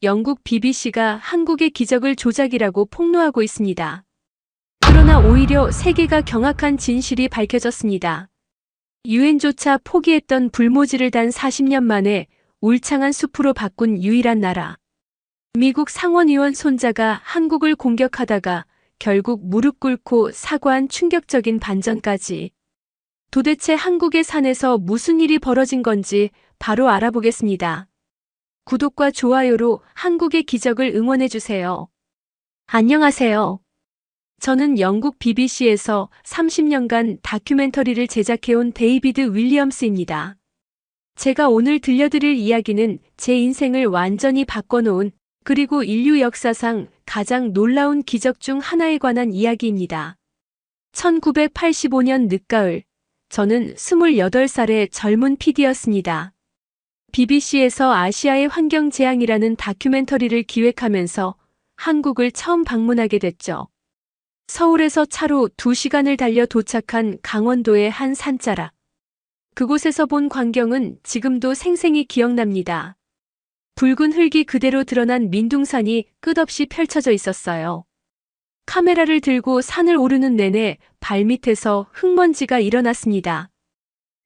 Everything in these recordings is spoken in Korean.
영국 BBC가 한국의 기적을 조작이라고 폭로하고 있습니다. 그러나 오히려 세계가 경악한 진실이 밝혀졌습니다. 유엔조차 포기했던 불모지를 단 40년 만에 울창한 숲으로 바꾼 유일한 나라. 미국 상원의원 손자가 한국을 공격하다가 결국 무릎 꿇고 사과한 충격적인 반전까지. 도대체 한국의 산에서 무슨 일이 벌어진 건지 바로 알아보겠습니다. 구독과 좋아요로 한국의 기적을 응원해주세요. 안녕하세요. 저는 영국 BBC에서 30년간 다큐멘터리를 제작해온 데이비드 윌리엄스입니다. 제가 오늘 들려드릴 이야기는 제 인생을 완전히 바꿔놓은 그리고 인류 역사상 가장 놀라운 기적 중 하나에 관한 이야기입니다. 1985년 늦가을, 저는 28살의 젊은 PD였습니다. BBC에서 아시아의 환경재앙이라는 다큐멘터리를 기획하면서 한국을 처음 방문하게 됐죠. 서울에서 차로 2시간을 달려 도착한 강원도의 한 산자락. 그곳에서 본 광경은 지금도 생생히 기억납니다. 붉은 흙이 그대로 드러난 민둥산이 끝없이 펼쳐져 있었어요. 카메라를 들고 산을 오르는 내내 발밑에서 흙먼지가 일어났습니다.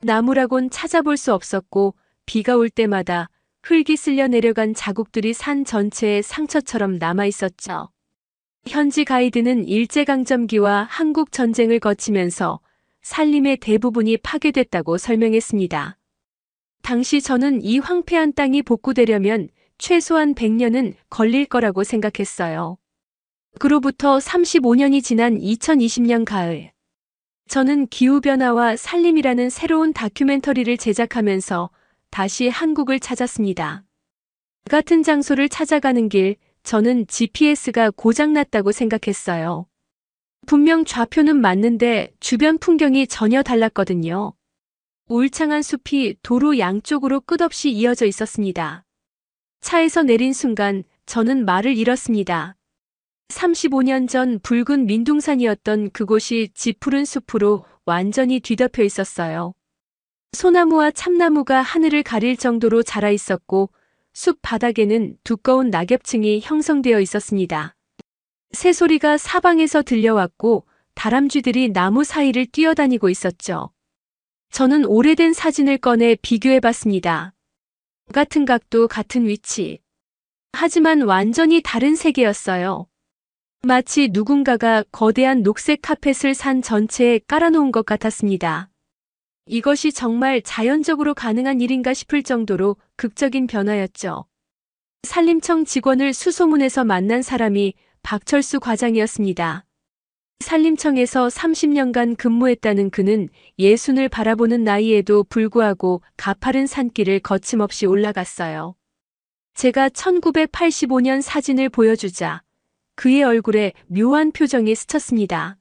나무라곤 찾아볼 수 없었고 비가 올 때마다 흙이 쓸려 내려간 자국들이 산 전체에 상처처럼 남아 있었죠. 현지 가이드는 일제강점기와 한국 전쟁을 거치면서 산림의 대부분이 파괴됐다고 설명했습니다. 당시 저는 이 황폐한 땅이 복구되려면 최소한 100년은 걸릴 거라고 생각했어요. 그로부터 35년이 지난 2020년 가을, 저는 기후변화와 산림이라는 새로운 다큐멘터리를 제작하면서 다시 한국을 찾았습니다. 같은 장소를 찾아가는 길, 저는 GPS가 고장났다고 생각했어요. 분명 좌표는 맞는데 주변 풍경이 전혀 달랐거든요. 울창한 숲이 도로 양쪽으로 끝없이 이어져 있었습니다. 차에서 내린 순간 저는 말을 잃었습니다. 35년 전 붉은 민둥산이었던 그곳이 짙푸른 숲으로 완전히 뒤덮여 있었어요. 소나무와 참나무가 하늘을 가릴 정도로 자라 있었고 숲 바닥에는 두꺼운 낙엽층이 형성되어 있었습니다. 새소리가 사방에서 들려왔고 다람쥐들이 나무 사이를 뛰어다니고 있었죠. 저는 오래된 사진을 꺼내 비교해봤습니다. 같은 각도, 같은 위치. 하지만 완전히 다른 세계였어요. 마치 누군가가 거대한 녹색 카펫을 산 전체에 깔아놓은 것 같았습니다. 이것이 정말 자연적으로 가능한 일인가 싶을 정도로 극적인 변화였죠. 산림청 직원을 수소문해서 만난 사람이 박철수 과장이었습니다. 산림청에서 30년간 근무했다는 그는 예순을 바라보는 나이에도 불구하고 가파른 산길을 거침없이 올라갔어요. 제가 1985년 사진을 보여주자 그의 얼굴에 묘한 표정이 스쳤습니다.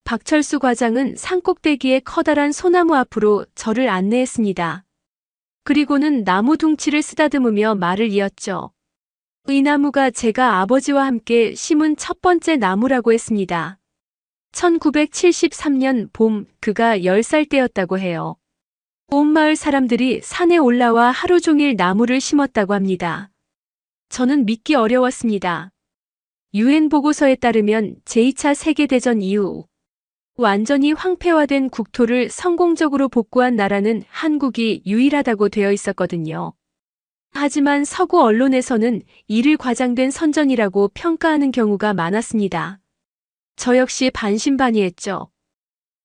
박철수 과장은 산꼭대기의 커다란 소나무 앞으로 저를 안내했습니다. 그리고는 나무 둥치를 쓰다듬으며 말을 이었죠. 이 나무가 제가 아버지와 함께 심은 첫 번째 나무라고 했습니다. 1973년 봄, 그가 10살 때였다고 해요. 온 마을 사람들이 산에 올라와 하루 종일 나무를 심었다고 합니다. 저는 믿기 어려웠습니다. 유엔 보고서에 따르면 제2차 세계대전 이후 완전히 황폐화된 국토를 성공적으로 복구한 나라는 한국이 유일하다고 되어 있었거든요. 하지만 서구 언론에서는 이를 과장된 선전이라고 평가하는 경우가 많았습니다. 저 역시 반신반의했죠.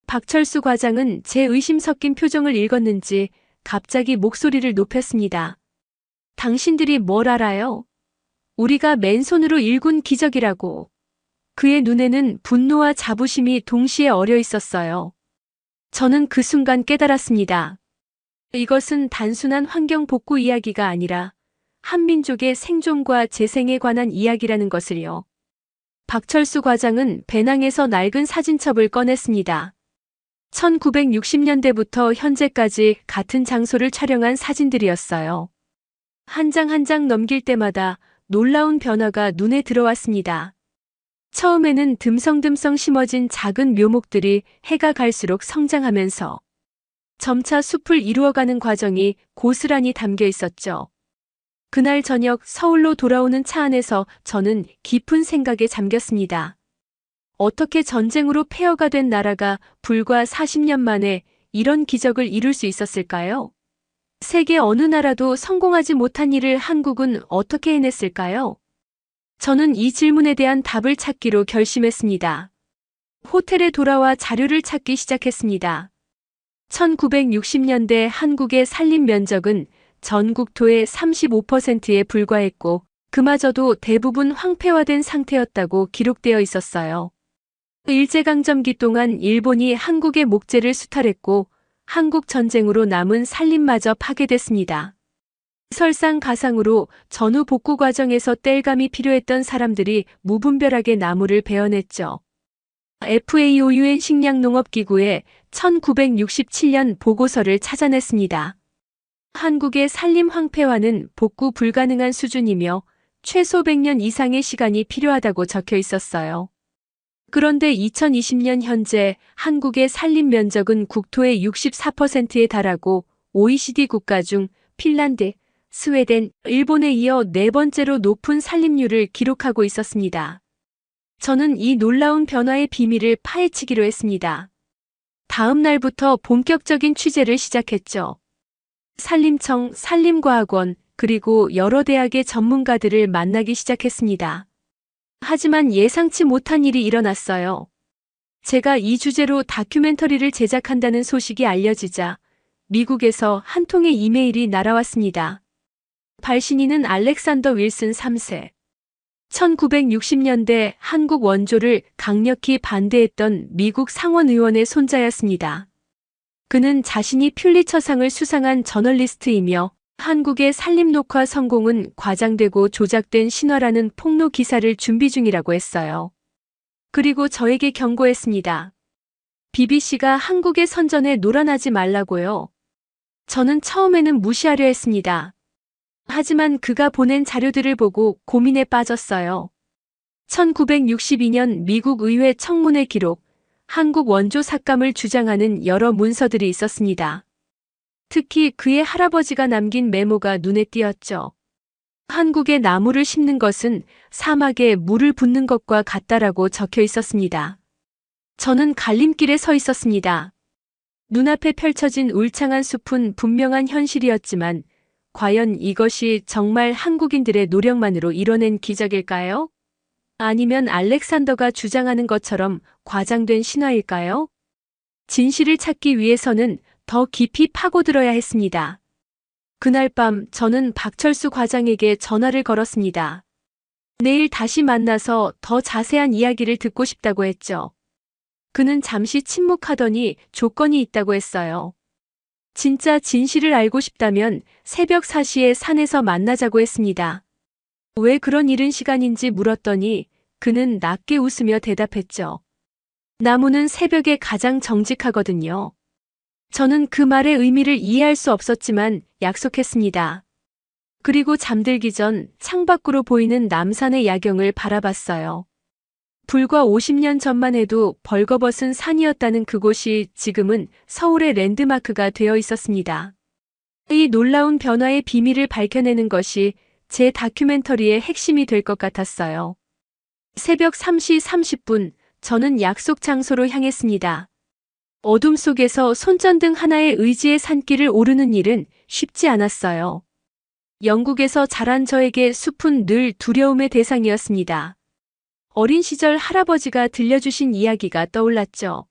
박철수 과장은 제 의심 섞인 표정을 읽었는지 갑자기 목소리를 높였습니다. 당신들이 뭘 알아요? 우리가 맨손으로 일군 기적이라고. 그의 눈에는 분노와 자부심이 동시에 어려 있었어요. 저는 그 순간 깨달았습니다. 이것은 단순한 환경 복구 이야기가 아니라 한민족의 생존과 재생에 관한 이야기라는 것을요. 박철수 과장은 배낭에서 낡은 사진첩을 꺼냈습니다. 1960년대부터 현재까지 같은 장소를 촬영한 사진들이었어요. 한 장 한 장 넘길 때마다 놀라운 변화가 눈에 들어왔습니다. 처음에는 듬성듬성 심어진 작은 묘목들이 해가 갈수록 성장하면서 점차 숲을 이루어가는 과정이 고스란히 담겨 있었죠. 그날 저녁 서울로 돌아오는 차 안에서 저는 깊은 생각에 잠겼습니다. 어떻게 전쟁으로 폐허가 된 나라가 불과 40년 만에 이런 기적을 이룰 수 있었을까요? 세계 어느 나라도 성공하지 못한 일을 한국은 어떻게 해냈을까요? 저는 이 질문에 대한 답을 찾기로 결심했습니다. 호텔에 돌아와 자료를 찾기 시작했습니다. 1960년대 한국의 산림 면적은 전 국토의 35%에 불과했고, 그마저도 대부분 황폐화된 상태였다고 기록되어 있었어요. 일제강점기 동안 일본이 한국의 목재를 수탈했고, 한국 전쟁으로 남은 산림마저 파괴됐습니다. 설상가상으로 전후 복구 과정에서 땔감이 필요했던 사람들이 무분별하게 나무를 베어냈죠. FAO UN 식량농업기구의 1967년 보고서를 찾아냈습니다. 한국의 산림 황폐화는 복구 불가능한 수준이며 최소 100년 이상의 시간이 필요하다고 적혀 있었어요. 그런데 2020년 현재 한국의 산림 면적은 국토의 64%에 달하고 OECD 국가 중 핀란드, 스웨덴, 일본에 이어 네 번째로 높은 산림률을 기록하고 있었습니다. 저는 이 놀라운 변화의 비밀을 파헤치기로 했습니다. 다음 날부터 본격적인 취재를 시작했죠. 산림청, 산림과학원, 그리고 여러 대학의 전문가들을 만나기 시작했습니다. 하지만 예상치 못한 일이 일어났어요. 제가 이 주제로 다큐멘터리를 제작한다는 소식이 알려지자 미국에서 한 통의 이메일이 날아왔습니다. 발신인은 알렉산더 윌슨 3세. 1960년대 한국 원조를 강력히 반대했던 미국 상원의원의 손자였습니다. 그는 자신이 퓰리처상을 수상한 저널리스트이며 한국의 산림녹화 성공은 과장되고 조작된 신화라는 폭로 기사를 준비 중이라고 했어요. 그리고 저에게 경고했습니다. BBC가 한국의 선전에 노란하지 말라고요. 저는 처음에는 무시하려 했습니다. 하지만 그가 보낸 자료들을 보고 고민에 빠졌어요. 1962년 미국 의회 청문회 기록, 한국 원조 삭감을 주장하는 여러 문서들이 있었습니다. 특히 그의 할아버지가 남긴 메모가 눈에 띄었죠. 한국에 나무를 심는 것은 사막에 물을 붓는 것과 같다라고 적혀 있었습니다. 저는 갈림길에 서 있었습니다. 눈앞에 펼쳐진 울창한 숲은 분명한 현실이었지만 과연 이것이 정말 한국인들의 노력만으로 이뤄낸 기적일까요? 아니면 알렉산더가 주장하는 것처럼 과장된 신화일까요? 진실을 찾기 위해서는 더 깊이 파고들어야 했습니다. 그날 밤 저는 박철수 과장에게 전화를 걸었습니다. 내일 다시 만나서 더 자세한 이야기를 듣고 싶다고 했죠. 그는 잠시 침묵하더니 조건이 있다고 했어요. 진짜 진실을 알고 싶다면 새벽 4시에 산에서 만나자고 했습니다. 왜 그런 이른 시간인지 물었더니 그는 낮게 웃으며 대답했죠. 나무는 새벽에 가장 정직하거든요. 저는 그 말의 의미를 이해할 수 없었지만 약속했습니다. 그리고 잠들기 전 창밖으로 보이는 남산의 야경을 바라봤어요. 불과 50년 전만 해도 벌거벗은 산이었다는 그곳이 지금은 서울의 랜드마크가 되어 있었습니다. 이 놀라운 변화의 비밀을 밝혀내는 것이 제 다큐멘터리의 핵심이 될 것 같았어요. 새벽 3시 30분, 저는 약속 장소로 향했습니다. 어둠 속에서 손전등 하나에 의지의 산길을 오르는 일은 쉽지 않았어요. 영국에서 자란 저에게 숲은 늘 두려움의 대상이었습니다. 어린 시절 할아버지가 들려주신 이야기가 떠올랐죠.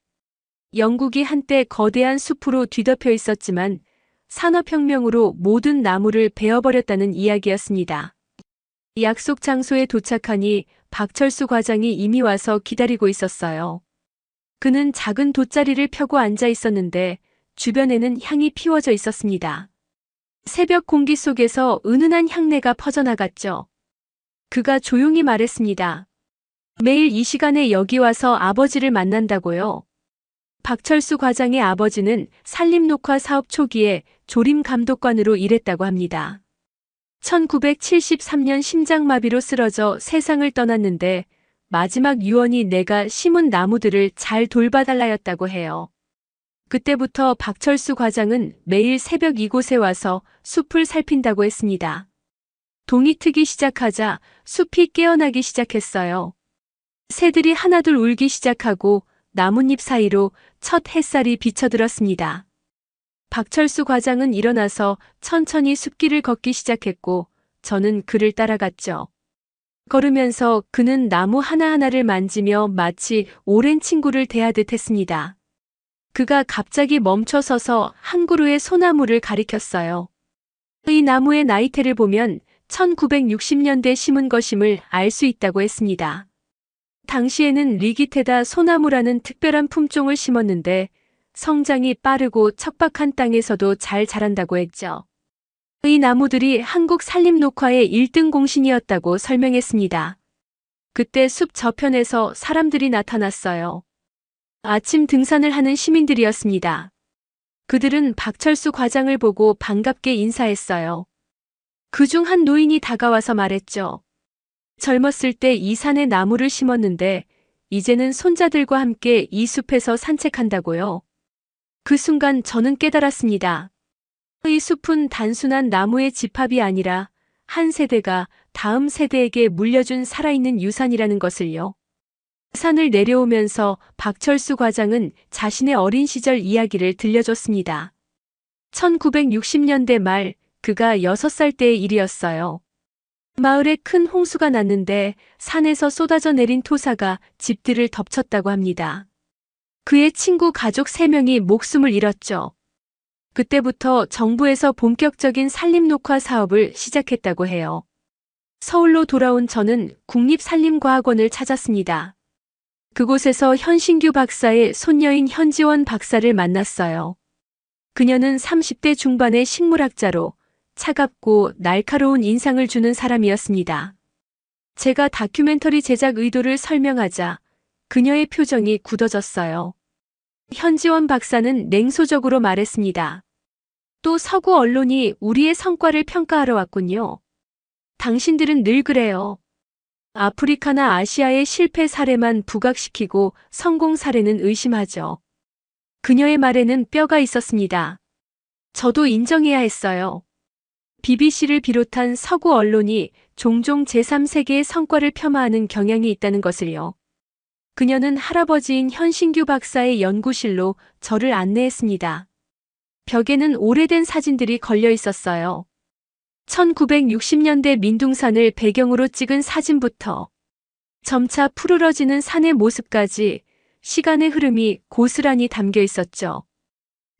영국이 한때 거대한 숲으로 뒤덮여 있었지만 산업혁명으로 모든 나무를 베어버렸다는 이야기였습니다. 약속 장소에 도착하니 박철수 과장이 이미 와서 기다리고 있었어요. 그는 작은 돗자리를 펴고 앉아 있었는데 주변에는 향이 피워져 있었습니다. 새벽 공기 속에서 은은한 향내가 퍼져나갔죠. 그가 조용히 말했습니다. 매일 이 시간에 여기 와서 아버지를 만난다고요. 박철수 과장의 아버지는 산림녹화 사업 초기에 조림감독관으로 일했다고 합니다. 1973년 심장마비로 쓰러져 세상을 떠났는데 마지막 유언이 내가 심은 나무들을 잘 돌봐달라였다고 해요. 그때부터 박철수 과장은 매일 새벽 이곳에 와서 숲을 살핀다고 했습니다. 동이 트기 시작하자 숲이 깨어나기 시작했어요. 새들이 하나둘 울기 시작하고 나뭇잎 사이로 첫 햇살이 비쳐들었습니다. 박철수 과장은 일어나서 천천히 숲길을 걷기 시작했고 저는 그를 따라갔죠. 걸으면서 그는 나무 하나하나를 만지며 마치 오랜 친구를 대하듯 했습니다. 그가 갑자기 멈춰서서 한 그루의 소나무를 가리켰어요. 이 나무의 나이테를 보면 1960년대 심은 것임을 알 수 있다고 했습니다. 당시에는 리기테다 소나무라는 특별한 품종을 심었는데 성장이 빠르고 척박한 땅에서도 잘 자란다고 했죠. 이 나무들이 한국 산림녹화의 1등 공신이었다고 설명했습니다. 그때 숲 저편에서 사람들이 나타났어요. 아침 등산을 하는 시민들이었습니다. 그들은 박철수 과장을 보고 반갑게 인사했어요. 그중 한 노인이 다가와서 말했죠. 젊었을 때 이 산에 나무를 심었는데 이제는 손자들과 함께 이 숲에서 산책한다고요. 그 순간 저는 깨달았습니다. 이 숲은 단순한 나무의 집합이 아니라 한 세대가 다음 세대에게 물려준 살아있는 유산이라는 것을요. 산을 내려오면서 박철수 과장은 자신의 어린 시절 이야기를 들려줬습니다. 1960년대 말 그가 6살 때의 일이었어요. 마을에 큰 홍수가 났는데 산에서 쏟아져 내린 토사가 집들을 덮쳤다고 합니다. 그의 친구 가족 3명이 목숨을 잃었죠. 그때부터 정부에서 본격적인 산림녹화 사업을 시작했다고 해요. 서울로 돌아온 저는 국립산림과학원을 찾았습니다. 그곳에서 현신규 박사의 손녀인 현지원 박사를 만났어요. 그녀는 30대 중반의 식물학자로 차갑고 날카로운 인상을 주는 사람이었습니다. 제가 다큐멘터리 제작 의도를 설명하자 그녀의 표정이 굳어졌어요. 현지원 박사는 냉소적으로 말했습니다. 또 서구 언론이 우리의 성과를 평가하러 왔군요. 당신들은 늘 그래요. 아프리카나 아시아의 실패 사례만 부각시키고 성공 사례는 의심하죠. 그녀의 말에는 뼈가 있었습니다. 저도 인정해야 했어요. BBC를 비롯한 서구 언론이 종종 제3세계의 성과를 폄하하는 경향이 있다는 것을요. 그녀는 할아버지인 현신규 박사의 연구실로 저를 안내했습니다. 벽에는 오래된 사진들이 걸려 있었어요. 1960년대 민둥산을 배경으로 찍은 사진부터 점차 푸르러지는 산의 모습까지 시간의 흐름이 고스란히 담겨 있었죠.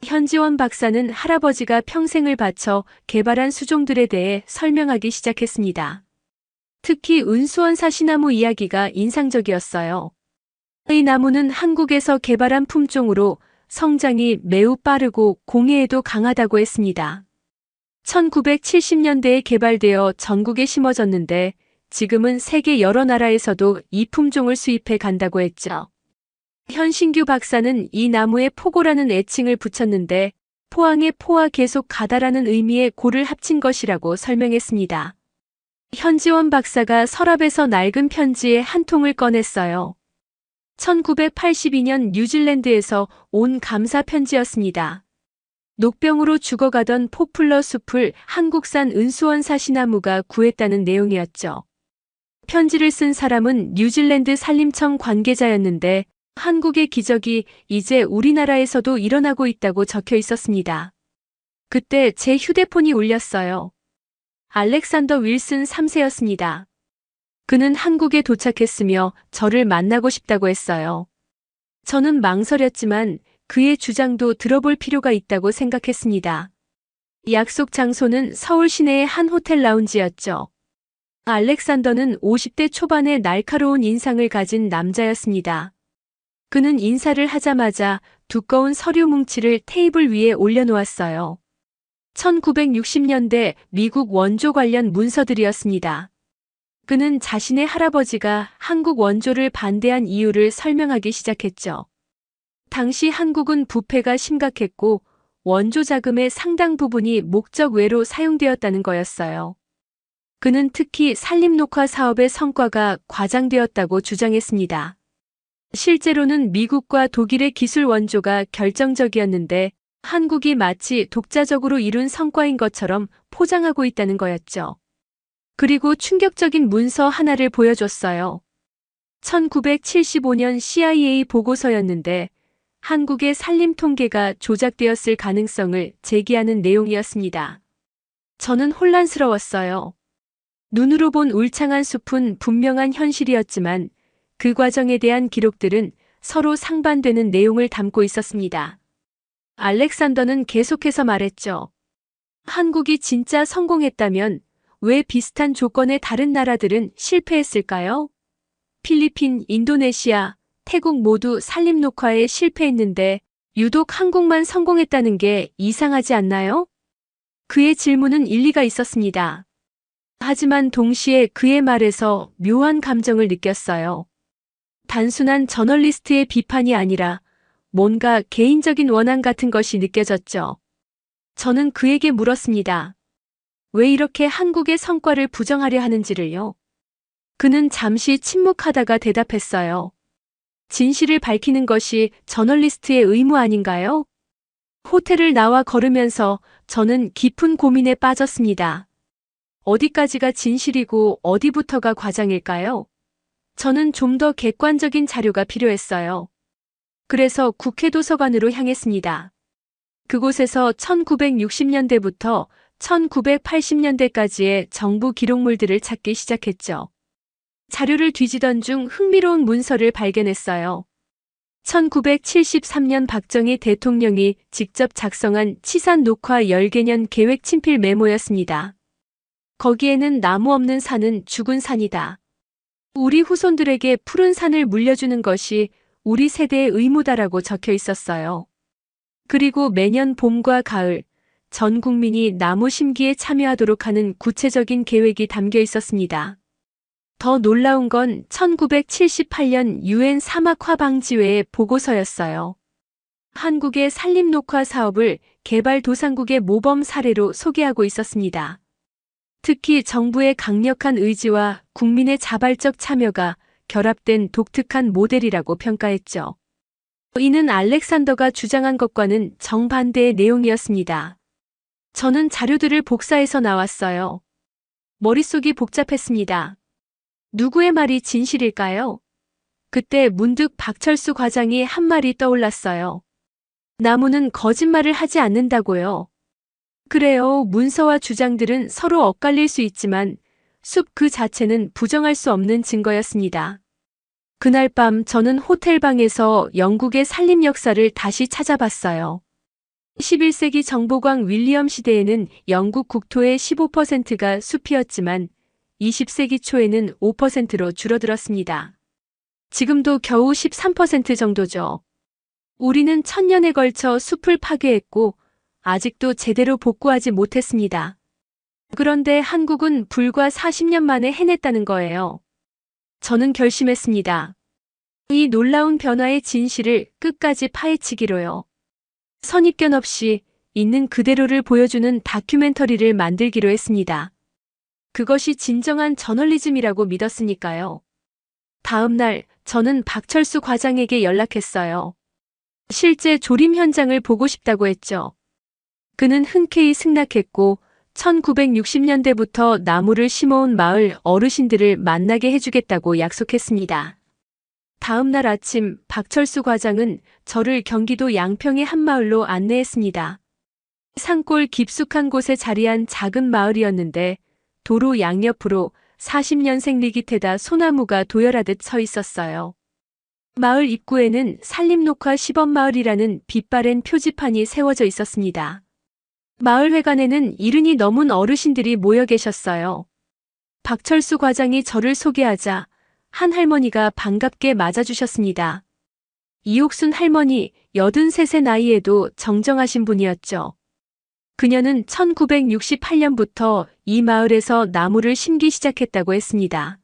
현지원 박사는 할아버지가 평생을 바쳐 개발한 수종들에 대해 설명하기 시작했습니다. 특히 은수원 사시나무 이야기가 인상적이었어요. 이 나무는 한국에서 개발한 품종으로 성장이 매우 빠르고 공해에도 강하다고 했습니다. 1970년대에 개발되어 전국에 심어졌는데 지금은 세계 여러 나라에서도 이 품종을 수입해 간다고 했죠. 현신규 박사는 이 나무에 포고라는 애칭을 붙였는데 포항의 포와 계속 가다라는 의미의 고를 합친 것이라고 설명했습니다. 현지원 박사가 서랍에서 낡은 편지의 한 통을 꺼냈어요. 1982년 뉴질랜드에서 온 감사 편지였습니다. 녹병으로 죽어가던 포플러 숲을 한국산 은수원 사시나무가 구했다는 내용이었죠. 편지를 쓴 사람은 뉴질랜드 산림청 관계자였는데 한국의 기적이 이제 우리나라에서도 일어나고 있다고 적혀 있었습니다. 그때 제 휴대폰이 울렸어요. 알렉산더 윌슨 3세였습니다. 그는 한국에 도착했으며 저를 만나고 싶다고 했어요. 저는 망설였지만 그의 주장도 들어볼 필요가 있다고 생각했습니다. 약속 장소는 서울 시내의 한 호텔 라운지였죠. 알렉산더는 50대 초반의 날카로운 인상을 가진 남자였습니다. 그는 인사를 하자마자 두꺼운 서류 뭉치를 테이블 위에 올려놓았어요. 1960년대 미국 원조 관련 문서들이었습니다. 그는 자신의 할아버지가 한국 원조를 반대한 이유를 설명하기 시작했죠. 당시 한국은 부패가 심각했고 원조 자금의 상당 부분이 목적 외로 사용되었다는 거였어요. 그는 특히 산림녹화 사업의 성과가 과장되었다고 주장했습니다. 실제로는 미국과 독일의 기술 원조가 결정적이었는데 한국이 마치 독자적으로 이룬 성과인 것처럼 포장하고 있다는 거였죠. 그리고 충격적인 문서 하나를 보여줬어요. 1975년 CIA 보고서였는데 한국의 산림 통계가 조작되었을 가능성을 제기하는 내용이었습니다. 저는 혼란스러웠어요. 눈으로 본 울창한 숲은 분명한 현실이었지만 그 과정에 대한 기록들은 서로 상반되는 내용을 담고 있었습니다. 알렉산더는 계속해서 말했죠. 한국이 진짜 성공했다면 왜 비슷한 조건의 다른 나라들은 실패했을까요? 필리핀, 인도네시아, 태국 모두 산림 녹화에 실패했는데 유독 한국만 성공했다는 게 이상하지 않나요? 그의 질문은 일리가 있었습니다. 하지만 동시에 그의 말에서 묘한 감정을 느꼈어요. 단순한 저널리스트의 비판이 아니라 뭔가 개인적인 원한 같은 것이 느껴졌죠. 저는 그에게 물었습니다. 왜 이렇게 한국의 성과를 부정하려 하는지를요? 그는 잠시 침묵하다가 대답했어요. 진실을 밝히는 것이 저널리스트의 의무 아닌가요? 호텔을 나와 걸으면서 저는 깊은 고민에 빠졌습니다. 어디까지가 진실이고 어디부터가 과장일까요? 저는 좀 더 객관적인 자료가 필요했어요. 그래서 국회 도서관으로 향했습니다. 그곳에서 1960년대부터 1980년대까지의 정부 기록물들을 찾기 시작했죠. 자료를 뒤지던 중 흥미로운 문서를 발견했어요. 1973년 박정희 대통령이 직접 작성한 치산 녹화 10개년 계획 친필 메모였습니다. 거기에는 나무 없는 산은 죽은 산이다. 우리 후손들에게 푸른 산을 물려주는 것이 우리 세대의 의무다라고 적혀 있었어요. 그리고 매년 봄과 가을, 전 국민이 나무 심기에 참여하도록 하는 구체적인 계획이 담겨 있었습니다. 더 놀라운 건 1978년 유엔 사막화 방지회의 보고서였어요. 한국의 산림 녹화 사업을 개발도상국의 모범 사례로 소개하고 있었습니다. 특히 정부의 강력한 의지와 국민의 자발적 참여가 결합된 독특한 모델이라고 평가했죠. 이는 알렉산더가 주장한 것과는 정반대의 내용이었습니다. 저는 자료들을 복사해서 나왔어요. 머릿속이 복잡했습니다. 누구의 말이 진실일까요? 그때 문득 박철수 과장이 한 말이 떠올랐어요. 나무는 거짓말을 하지 않는다고요. 그래요. 문서와 주장들은 서로 엇갈릴 수 있지만 숲 그 자체는 부정할 수 없는 증거였습니다. 그날 밤 저는 호텔 방에서 영국의 산림 역사를 다시 찾아봤어요. 11세기 정보광 윌리엄 시대에는 영국 국토의 15%가 숲이었지만 20세기 초에는 5%로 줄어들었습니다. 지금도 겨우 13% 정도죠. 우리는 1000년에 걸쳐 숲을 파괴했고 아직도 제대로 복구하지 못했습니다. 그런데 한국은 불과 40년 만에 해냈다는 거예요. 저는 결심했습니다. 이 놀라운 변화의 진실을 끝까지 파헤치기로요. 선입견 없이 있는 그대로를 보여주는 다큐멘터리를 만들기로 했습니다. 그것이 진정한 저널리즘이라고 믿었으니까요. 다음 날 저는 박철수 과장에게 연락했어요. 실제 조림 현장을 보고 싶다고 했죠. 그는 흔쾌히 승낙했고 1960년대부터 나무를 심어온 마을 어르신들을 만나게 해주겠다고 약속했습니다. 다음 날 아침 박철수 과장은 저를 경기도 양평의 한 마을로 안내했습니다. 산골 깊숙한 곳에 자리한 작은 마을이었는데 도로 양옆으로 40년생 리깃에다 소나무가 도열하듯 서 있었어요. 마을 입구에는 산림녹화 시범마을이라는 빛바랜 표지판이 세워져 있었습니다. 마을회관에는 70이 넘은 어르신들이 모여 계셨어요. 박철수 과장이 저를 소개하자 한 할머니가 반갑게 맞아주셨습니다. 이옥순 할머니 83세 나이에도 정정하신 분이었죠. 그녀는 1968년부터 이 마을에서 나무를 심기 시작했다고 했습니다.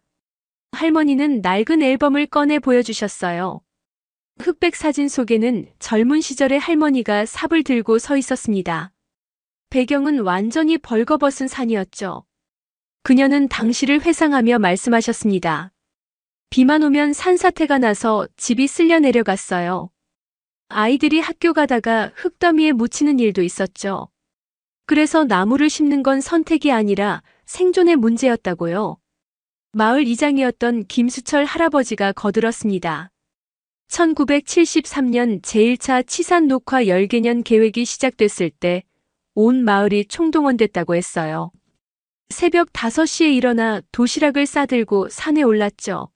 할머니는 낡은 앨범을 꺼내 보여주셨어요. 흑백 사진 속에는 젊은 시절의 할머니가 삽을 들고 서 있었습니다. 배경은 완전히 벌거벗은 산이었죠. 그녀는 당시를 회상하며 말씀하셨습니다. 비만 오면 산사태가 나서 집이 쓸려 내려갔어요. 아이들이 학교 가다가 흙더미에 묻히는 일도 있었죠. 그래서 나무를 심는 건 선택이 아니라 생존의 문제였다고요. 마을 이장이었던 김수철 할아버지가 거들었습니다. 1973년 제1차 치산 녹화 열개년 계획이 시작됐을 때 온 마을이 총동원됐다고 했어요. 새벽 5시에 일어나 도시락을 싸들고 산에 올랐죠.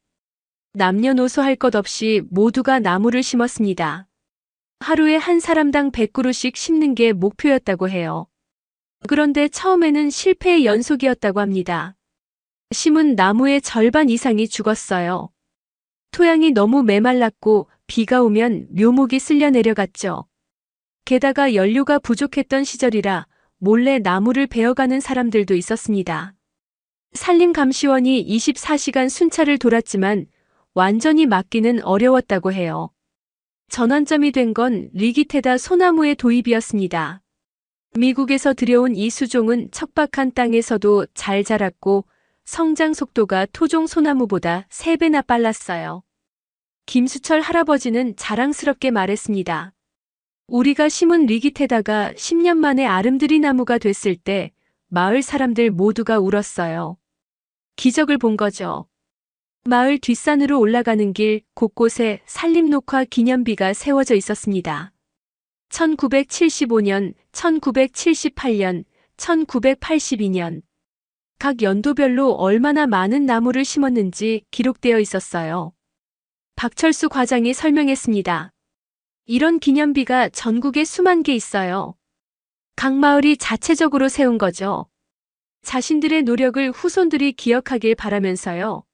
남녀노소 할 것 없이 모두가 나무를 심었습니다. 하루에 한 사람당 100그루씩 심는 게 목표였다고 해요. 그런데 처음에는 실패의 연속이었다고 합니다. 심은 나무의 절반 이상이 죽었어요. 토양이 너무 메말랐고 비가 오면 묘목이 쓸려 내려갔죠. 게다가 연료가 부족했던 시절이라 몰래 나무를 베어가는 사람들도 있었습니다. 산림감시원이 24시간 순찰을 돌았지만 완전히 막기는 어려웠다고 해요. 전환점이 된 건 리기테다 소나무의 도입이었습니다. 미국에서 들여온 이 수종은 척박한 땅에서도 잘 자랐고 성장 속도가 토종 소나무보다 3배나 빨랐어요. 김수철 할아버지는 자랑스럽게 말했습니다. 우리가 심은 리기테다가 10년 만에 아름드리 나무가 됐을 때 마을 사람들 모두가 울었어요. 기적을 본 거죠. 마을 뒷산으로 올라가는 길 곳곳에 산림녹화 기념비가 세워져 있었습니다. 1975년, 1978년, 1982년. 각 연도별로 얼마나 많은 나무를 심었는지 기록되어 있었어요. 박철수 과장이 설명했습니다. 이런 기념비가 전국에 수만 개 있어요. 각 마을이 자체적으로 세운 거죠. 자신들의 노력을 후손들이 기억하길 바라면서요.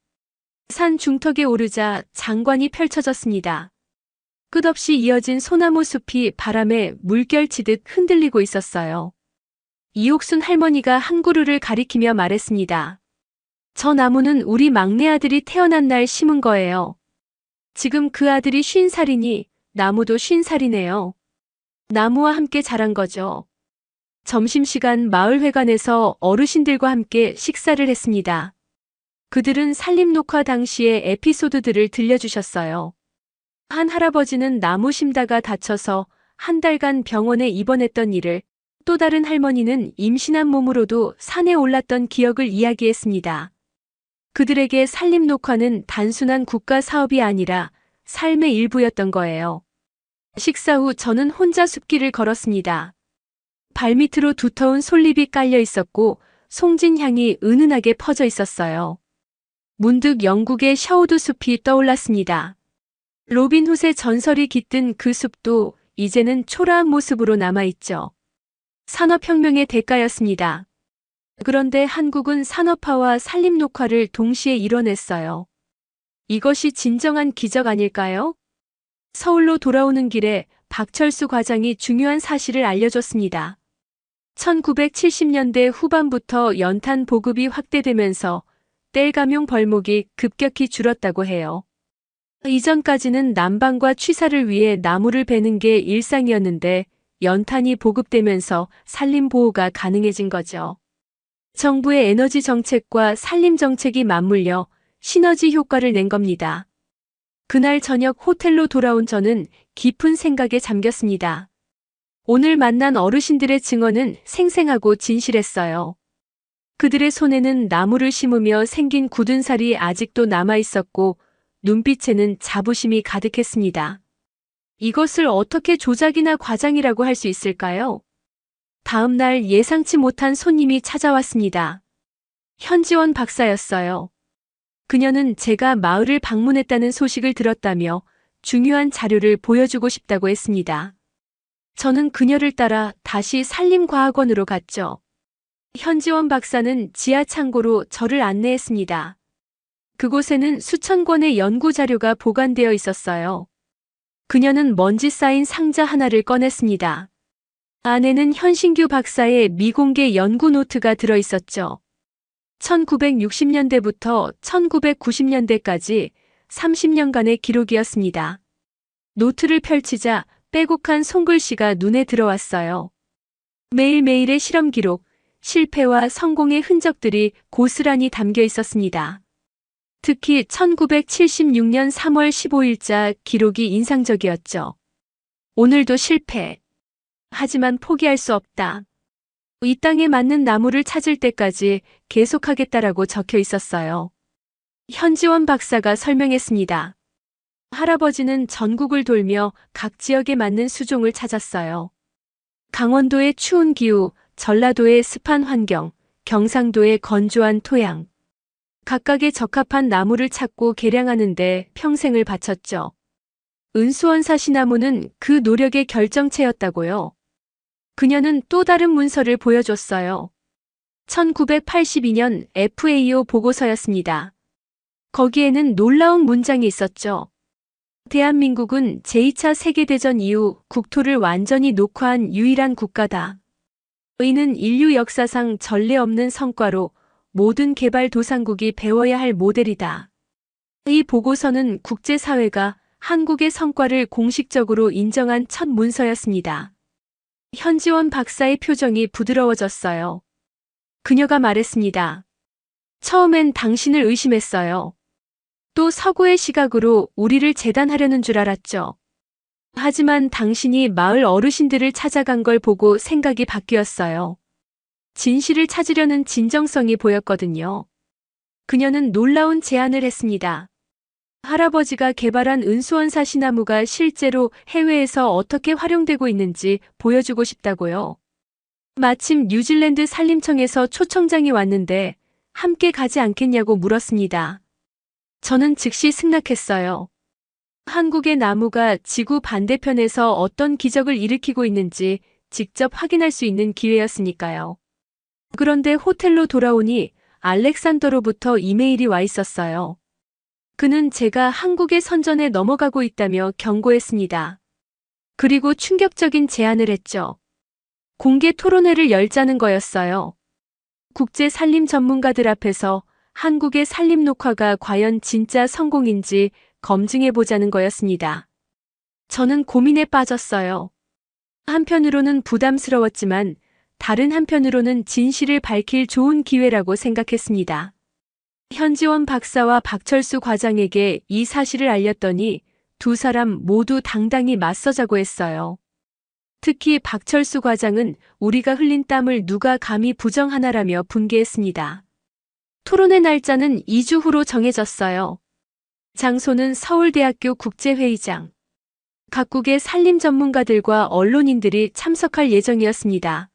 산 중턱에 오르자 장관이 펼쳐졌습니다. 끝없이 이어진 소나무 숲이 바람에 물결치듯 흔들리고 있었어요. 이옥순 할머니가 한 그루를 가리키며 말했습니다. 저 나무는 우리 막내 아들이 태어난 날 심은 거예요. 지금 그 아들이 50살이니 나무도 50살이네요. 나무와 함께 자란 거죠. 점심시간 마을회관에서 어르신들과 함께 식사를 했습니다. 그들은 산림녹화 당시의 에피소드들을 들려주셨어요. 한 할아버지는 나무 심다가 다쳐서 한 달간 병원에 입원했던 일을, 또 다른 할머니는 임신한 몸으로도 산에 올랐던 기억을 이야기했습니다. 그들에게 산림녹화는 단순한 국가 사업이 아니라 삶의 일부였던 거예요. 식사 후 저는 혼자 숲길을 걸었습니다. 발밑으로 두터운 솔잎이 깔려 있었고 송진 향이 은은하게 퍼져 있었어요. 문득 영국의 셔우드 숲이 떠올랐습니다. 로빈 훗의 전설이 깃든 그 숲도 이제는 초라한 모습으로 남아있죠. 산업혁명의 대가였습니다. 그런데 한국은 산업화와 산림녹화를 동시에 이뤄냈어요. 이것이 진정한 기적 아닐까요? 서울로 돌아오는 길에 박철수 과장이 중요한 사실을 알려줬습니다. 1970년대 후반부터 연탄 보급이 확대되면서 땔감용 벌목이 급격히 줄었다고 해요. 이전까지는 난방과 취사를 위해 나무를 베는 게 일상이었는데 연탄이 보급되면서 산림 보호가 가능해진 거죠. 정부의 에너지 정책과 산림 정책이 맞물려 시너지 효과를 낸 겁니다. 그날 저녁 호텔로 돌아온 저는 깊은 생각에 잠겼습니다. 오늘 만난 어르신들의 증언은 생생하고 진실했어요. 그들의 손에는 나무를 심으며 생긴 굳은 살이 아직도 남아 있었고 눈빛에는 자부심이 가득했습니다. 이것을 어떻게 조작이나 과장이라고 할 수 있을까요? 다음 날 예상치 못한 손님이 찾아왔습니다. 현지원 박사였어요. 그녀는 제가 마을을 방문했다는 소식을 들었다며 중요한 자료를 보여주고 싶다고 했습니다. 저는 그녀를 따라 다시 산림과학원으로 갔죠. 현지원 박사는 지하 창고로 저를 안내했습니다. 그곳에는 수천 권의 연구 자료가 보관되어 있었어요. 그녀는 먼지 쌓인 상자 하나를 꺼냈습니다. 안에는 현신규 박사의 미공개 연구 노트가 들어 있었죠. 1960년대부터 1990년대까지 30년간의 기록이었습니다. 노트를 펼치자 빼곡한 손글씨가 눈에 들어왔어요. 매일매일의 실험 기록, 실패와 성공의 흔적들이 고스란히 담겨 있었습니다. 특히 1976년 3월 15일자 기록이 인상적이었죠. 오늘도 실패. 하지만 포기할 수 없다. 이 땅에 맞는 나무를 찾을 때까지 계속하겠다라고 적혀 있었어요. 현지원 박사가 설명했습니다. 할아버지는 전국을 돌며 각 지역에 맞는 수종을 찾았어요. 강원도의 추운 기후, 전라도의 습한 환경, 경상도의 건조한 토양. 각각에 적합한 나무를 찾고 개량하는 데 평생을 바쳤죠. 은수원 사시나무는 그 노력의 결정체였다고요. 그녀는 또 다른 문서를 보여줬어요. 1982년 FAO 보고서였습니다. 거기에는 놀라운 문장이 있었죠. 대한민국은 제2차 세계대전 이후 국토를 완전히 녹화한 유일한 국가다. 이는 인류 역사상 전례 없는 성과로 모든 개발도상국이 배워야 할 모델이다. 이 보고서는 국제사회가 한국의 성과를 공식적으로 인정한 첫 문서였습니다. 현지원 박사의 표정이 부드러워졌어요. 그녀가 말했습니다. 처음엔 당신을 의심했어요. 또 서구의 시각으로 우리를 재단하려는 줄 알았죠. 하지만 당신이 마을 어르신들을 찾아간 걸 보고 생각이 바뀌었어요. 진실을 찾으려는 진정성이 보였거든요. 그녀는 놀라운 제안을 했습니다. 할아버지가 개발한 은수원 사시나무가 실제로 해외에서 어떻게 활용되고 있는지 보여주고 싶다고요. 마침 뉴질랜드 산림청에서 초청장이 왔는데 함께 가지 않겠냐고 물었습니다. 저는 즉시 승낙했어요. 한국의 나무가 지구 반대편에서 어떤 기적을 일으키고 있는지 직접 확인할 수 있는 기회였으니까요. 그런데 호텔로 돌아오니 알렉산더로부터 이메일이 와 있었어요. 그는 제가 한국의 선전에 넘어가고 있다며 경고했습니다. 그리고 충격적인 제안을 했죠. 공개 토론회를 열자는 거였어요. 국제 산림 전문가들 앞에서 한국의 산림 녹화가 과연 진짜 성공인지 검증해보자는 거였습니다. 저는 고민에 빠졌어요. 한편으로는 부담스러웠지만 다른 한편으로는 진실을 밝힐 좋은 기회라고 생각했습니다. 현지원 박사와 박철수 과장에게 이 사실을 알렸더니 두 사람 모두 당당히 맞서자고 했어요. 특히 박철수 과장은 우리가 흘린 땀을 누가 감히 부정하나라며 분개했습니다. 토론회 날짜는 2주 후로 정해졌어요. 장소는 서울대학교 국제회의장. 각국의 산림 전문가들과 언론인들이 참석할 예정이었습니다.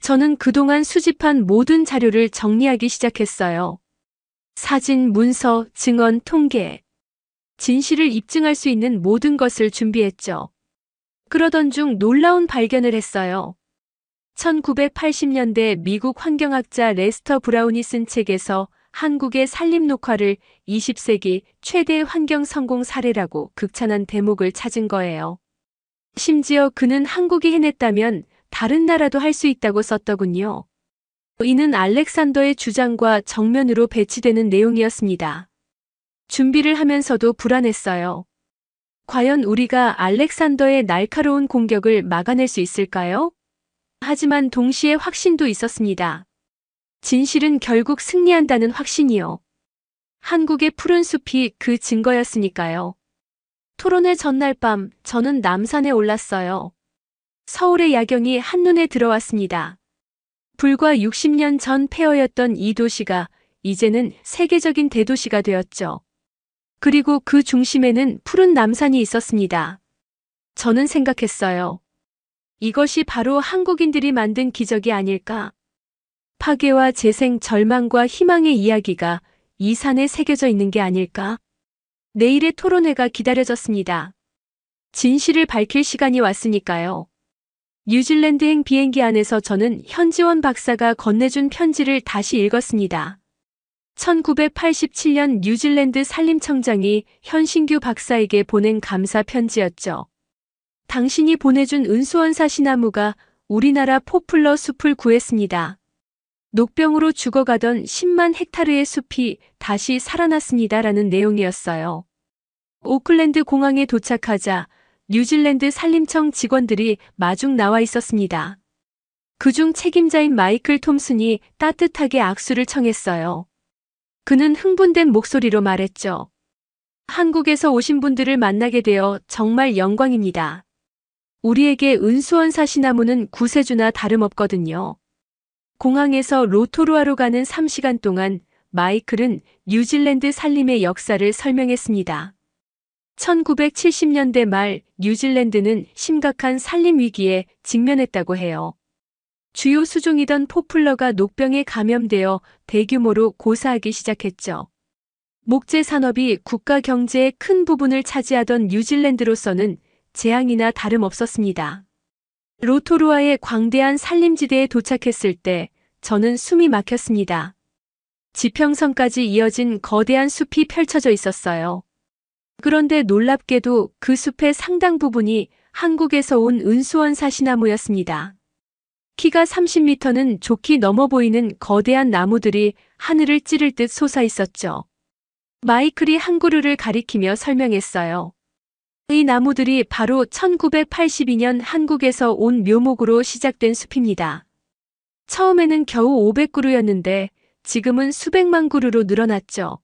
저는 그동안 수집한 모든 자료를 정리하기 시작했어요. 사진, 문서, 증언, 통계. 진실을 입증할 수 있는 모든 것을 준비했죠. 그러던 중 놀라운 발견을 했어요. 1980년대 미국 환경학자 레스터 브라운이 쓴 책에서 한국의 산림 녹화를 20세기 최대 환경 성공 사례라고 극찬한 대목을 찾은 거예요. 심지어 그는 한국이 해냈다면 다른 나라도 할 수 있다고 썼더군요. 이는 알렉산더의 주장과 정면으로 배치되는 내용이었습니다. 준비를 하면서도 불안했어요. 과연 우리가 알렉산더의 날카로운 공격을 막아낼 수 있을까요? 하지만 동시에 확신도 있었습니다. 진실은 결국 승리한다는 확신이요. 한국의 푸른 숲이 그 증거였으니까요. 토론회 전날 밤 저는 남산에 올랐어요. 서울의 야경이 한눈에 들어왔습니다. 불과 60년 전 폐허였던 이 도시가 이제는 세계적인 대도시가 되었죠. 그리고 그 중심에는 푸른 남산이 있었습니다. 저는 생각했어요. 이것이 바로 한국인들이 만든 기적이 아닐까? 파괴와 재생, 절망과 희망의 이야기가 이 산에 새겨져 있는 게 아닐까? 내일의 토론회가 기다려졌습니다. 진실을 밝힐 시간이 왔으니까요. 뉴질랜드행 비행기 안에서 저는 현지원 박사가 건네준 편지를 다시 읽었습니다. 1987년 뉴질랜드 산림청장이 현신규 박사에게 보낸 감사 편지였죠. 당신이 보내준 은수원 사시나무가 우리나라 포플러 숲을 구했습니다. 녹병으로 죽어가던 10만 헥타르의 숲이 다시 살아났습니다. 라는 내용이었어요. 오클랜드 공항에 도착하자 뉴질랜드 산림청 직원들이 마중 나와 있었습니다. 그중 책임자인 마이클 톰슨이 따뜻하게 악수를 청했어요. 그는 흥분된 목소리로 말했죠. 한국에서 오신 분들을 만나게 되어 정말 영광입니다. 우리에게 은수원 사시나무는 구세주나 다름없거든요. 공항에서 로토루아로 가는 3시간 동안 마이클은 뉴질랜드 산림의 역사를 설명했습니다. 1970년대 말 뉴질랜드는 심각한 산림 위기에 직면했다고 해요. 주요 수종이던 포플러가 녹병에 감염되어 대규모로 고사하기 시작했죠. 목재 산업이 국가 경제의 큰 부분을 차지하던 뉴질랜드로서는 재앙이나 다름없었습니다. 로토루아의 광대한 산림지대에 도착했을 때 저는 숨이 막혔습니다. 지평선까지 이어진 거대한 숲이 펼쳐져 있었어요. 그런데 놀랍게도 그 숲의 상당 부분이 한국에서 온 은수원 사시나무였습니다. 키가 30m는 좋게 넘어 보이는 거대한 나무들이 하늘을 찌를 듯 솟아 있었죠. 마이클이 한 그루를 가리키며 설명했어요. 이 나무들이 바로 1982년 한국에서 온 묘목으로 시작된 숲입니다. 처음에는 겨우 500그루였는데 지금은 수백만 그루로 늘어났죠.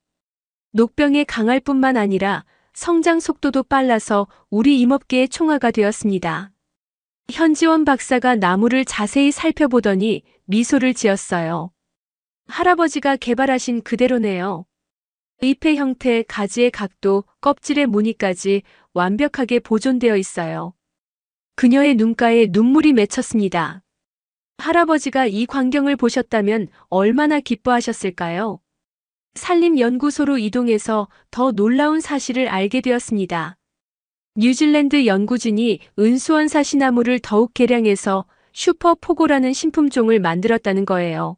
녹병에 강할 뿐만 아니라 성장 속도도 빨라서 우리 임업계의 총화가 되었습니다. 현지원 박사가 나무를 자세히 살펴보더니 미소를 지었어요. 할아버지가 개발하신 그대로네요. 잎의 형태, 가지의 각도, 껍질의 무늬까지 완벽하게 보존되어 있어요. 그녀의 눈가에 눈물이 맺혔습니다. 할아버지가 이 광경을 보셨다면 얼마나 기뻐하셨을까요? 산림연구소로 이동해서 더 놀라운 사실을 알게 되었습니다. 뉴질랜드 연구진이 은수원 사시나무를 더욱 개량해서 슈퍼포고라는 신품종을 만들었다는 거예요.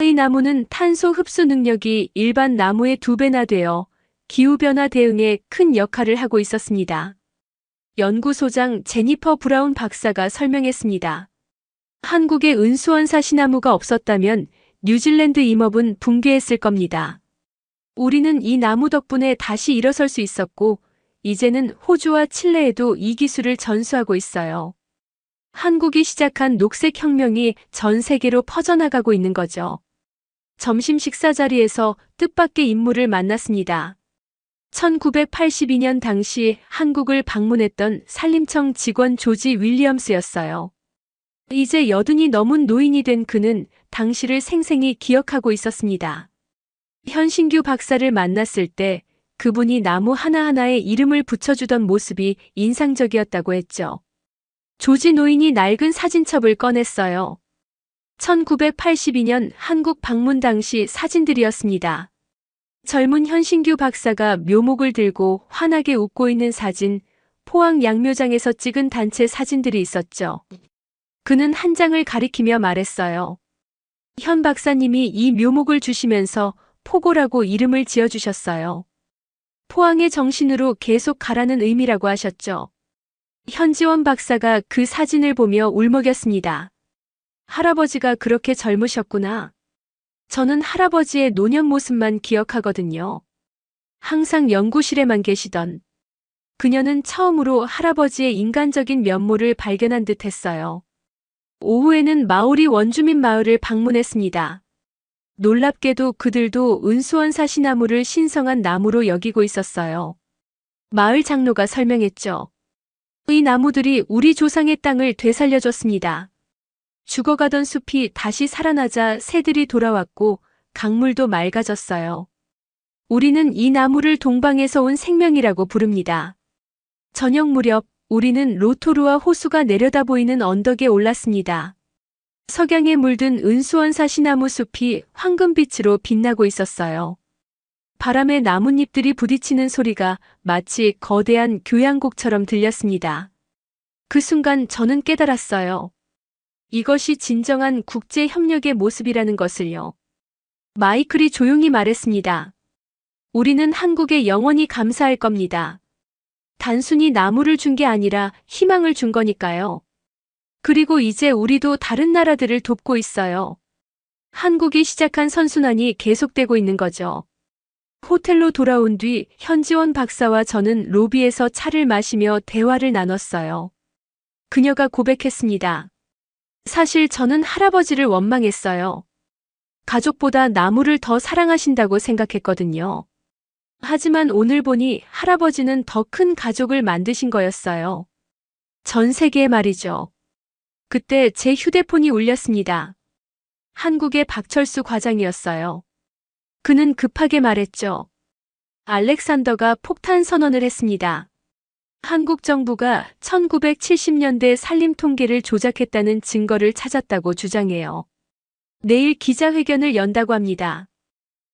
이 나무는 탄소 흡수 능력이 일반 나무의 2배나 되어 기후변화 대응에 큰 역할을 하고 있었습니다. 연구소장 제니퍼 브라운 박사가 설명했습니다. 한국의 은수원 사시나무가 없었다면 뉴질랜드 임업은 붕괴했을 겁니다. 우리는 이 나무 덕분에 다시 일어설 수 있었고, 이제는 호주와 칠레에도 이 기술을 전수하고 있어요. 한국이 시작한 녹색혁명이 전 세계로 퍼져나가고 있는 거죠. 점심 식사 자리에서 뜻밖의 인물을 만났습니다. 1982년 당시 한국을 방문했던 산림청 직원 조지 윌리엄스였어요. 이제 80이 넘은 노인이 된 그는 당시를 생생히 기억하고 있었습니다. 현신규 박사를 만났을 때 그분이 나무 하나하나에 이름을 붙여주던 모습이 인상적이었다고 했죠. 조지 노인이 낡은 사진첩을 꺼냈어요. 1982년 한국 방문 당시 사진들이었습니다. 젊은 현신규 박사가 묘목을 들고 환하게 웃고 있는 사진, 포항 양묘장에서 찍은 단체 사진들이 있었죠. 그는 한 장을 가리키며 말했어요. 현 박사님이 이 묘목을 주시면서 포고라고 이름을 지어주셨어요. 포항의 정신으로 계속 가라는 의미라고 하셨죠. 현지원 박사가 그 사진을 보며 울먹였습니다. 할아버지가 그렇게 젊으셨구나. 저는 할아버지의 노년 모습만 기억하거든요. 항상 연구실에만 계시던. 그녀는 처음으로 할아버지의 인간적인 면모를 발견한 듯 했어요. 오후에는 마오리 원주민 마을을 방문했습니다. 놀랍게도 그들도 은수원 사시나무를 신성한 나무로 여기고 있었어요. 마을 장로가 설명했죠. 이 나무들이 우리 조상의 땅을 되살려줬습니다. 죽어가던 숲이 다시 살아나자 새들이 돌아왔고 강물도 맑아졌어요. 우리는 이 나무를 동방에서 온 생명이라고 부릅니다. 저녁 무렵 우리는 로토루아 호수가 내려다 보이는 언덕에 올랐습니다. 석양에 물든 은수원 사시나무 숲이 황금빛으로 빛나고 있었어요. 바람에 나뭇잎들이 부딪히는 소리가 마치 거대한 교향곡처럼 들렸습니다. 그 순간 저는 깨달았어요. 이것이 진정한 국제 협력의 모습이라는 것을요. 마이클이 조용히 말했습니다. 우리는 한국에 영원히 감사할 겁니다. 단순히 나무를 준 게 아니라 희망을 준 거니까요. 그리고 이제 우리도 다른 나라들을 돕고 있어요. 한국이 시작한 선순환이 계속되고 있는 거죠. 호텔로 돌아온 뒤 현지원 박사와 저는 로비에서 차를 마시며 대화를 나눴어요. 그녀가 고백했습니다. 사실 저는 할아버지를 원망했어요. 가족보다 나무를 더 사랑하신다고 생각했거든요. 하지만 오늘 보니 할아버지는 더 큰 가족을 만드신 거였어요. 전 세계에 말이죠. 그때 제 휴대폰이 울렸습니다. 한국의 박철수 과장이었어요. 그는 급하게 말했죠. 알렉산더가 폭탄 선언을 했습니다. 한국 정부가 1970년대 산림 통계를 조작했다는 증거를 찾았다고 주장해요. 내일 기자회견을 연다고 합니다.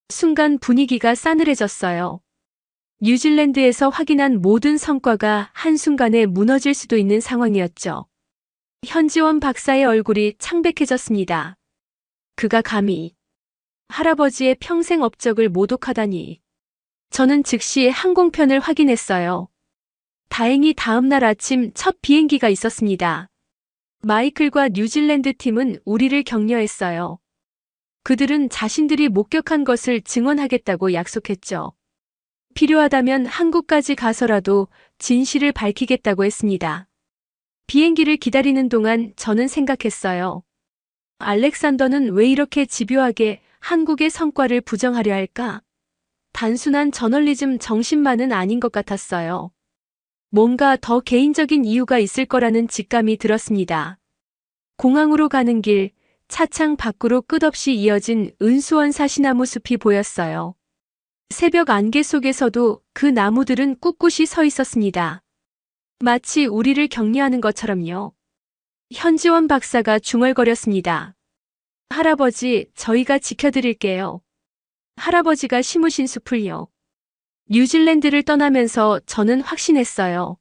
순간 분위기가 싸늘해졌어요. 뉴질랜드에서 확인한 모든 성과가 한순간에 무너질 수도 있는 상황이었죠. 현지원 박사의 얼굴이 창백해졌습니다. 그가 감히 할아버지의 평생 업적을 모독하다니. 저는 즉시 항공편을 확인했어요. 다행히 다음 날 아침 첫 비행기가 있었습니다. 마이클과 뉴질랜드 팀은 우리를 격려했어요. 그들은 자신들이 목격한 것을 증언하겠다고 약속했죠. 필요하다면 한국까지 가서라도 진실을 밝히겠다고 했습니다. 비행기를 기다리는 동안 저는 생각했어요. 알렉산더는 왜 이렇게 집요하게 한국의 성과를 부정하려 할까? 단순한 저널리즘 정신만은 아닌 것 같았어요. 뭔가 더 개인적인 이유가 있을 거라는 직감이 들었습니다. 공항으로 가는 길, 차창 밖으로 끝없이 이어진 은수원 사시나무 숲이 보였어요. 새벽 안개 속에서도 그 나무들은 꿋꿋이 서 있었습니다. 마치 우리를 격려하는 것처럼요. 현지원 박사가 중얼거렸습니다. 할아버지, 저희가 지켜드릴게요. 할아버지가 심으신 숲을요. 뉴질랜드를 떠나면서 저는 확신했어요.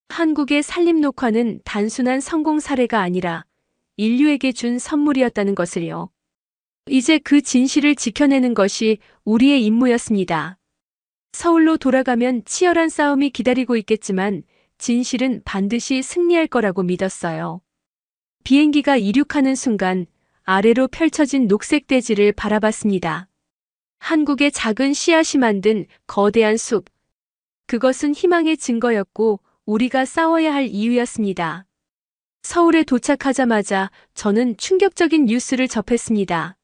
한국의 산림 녹화는 단순한 성공 사례가 아니라 인류에게 준 선물이었다는 것을요. 이제 그 진실을 지켜내는 것이 우리의 임무였습니다. 서울로 돌아가면 치열한 싸움이 기다리고 있겠지만 진실은 반드시 승리할 거라고 믿었어요. 비행기가 이륙하는 순간 아래로 펼쳐진 녹색 대지를 바라봤습니다. 한국의 작은 씨앗이 만든 거대한 숲. 그것은 희망의 증거였고 우리가 싸워야 할 이유였습니다. 서울에 도착하자마자 저는 충격적인 뉴스를 접했습니다.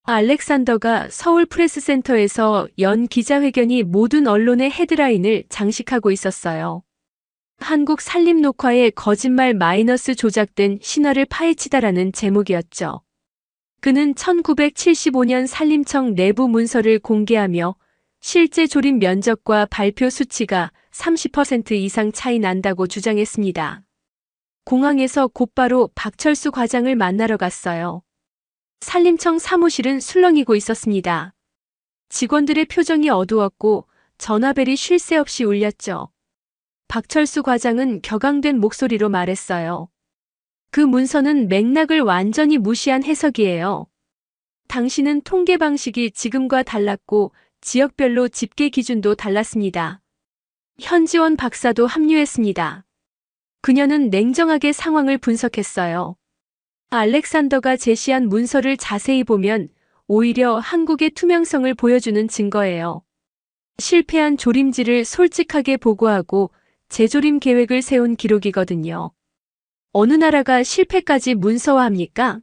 알렉산더가 서울 프레스센터에서 연 기자회견이 모든 언론의 헤드라인을 장식하고 있었어요. 한국 산림 녹화의 거짓말 마이너스 조작된 신화를 파헤치다라는 제목이었죠. 그는 1975년 산림청 내부 문서를 공개하며 실제 조립 면적과 발표 수치가 30% 이상 차이 난다고 주장했습니다. 공항에서 곧바로 박철수 과장을 만나러 갔어요. 산림청 사무실은 술렁이고 있었습니다. 직원들의 표정이 어두웠고 전화벨이 쉴 새 없이 울렸죠. 박철수 과장은 격앙된 목소리로 말했어요. 그 문서는 맥락을 완전히 무시한 해석이에요. 당신은 통계 방식이 지금과 달랐고 지역별로 집계 기준도 달랐습니다. 현지원 박사도 합류했습니다. 그녀는 냉정하게 상황을 분석했어요. 알렉산더가 제시한 문서를 자세히 보면 오히려 한국의 투명성을 보여주는 증거예요. 실패한 조림지를 솔직하게 보고하고 재조림 계획을 세운 기록이거든요. 어느 나라가 실패까지 문서화합니까?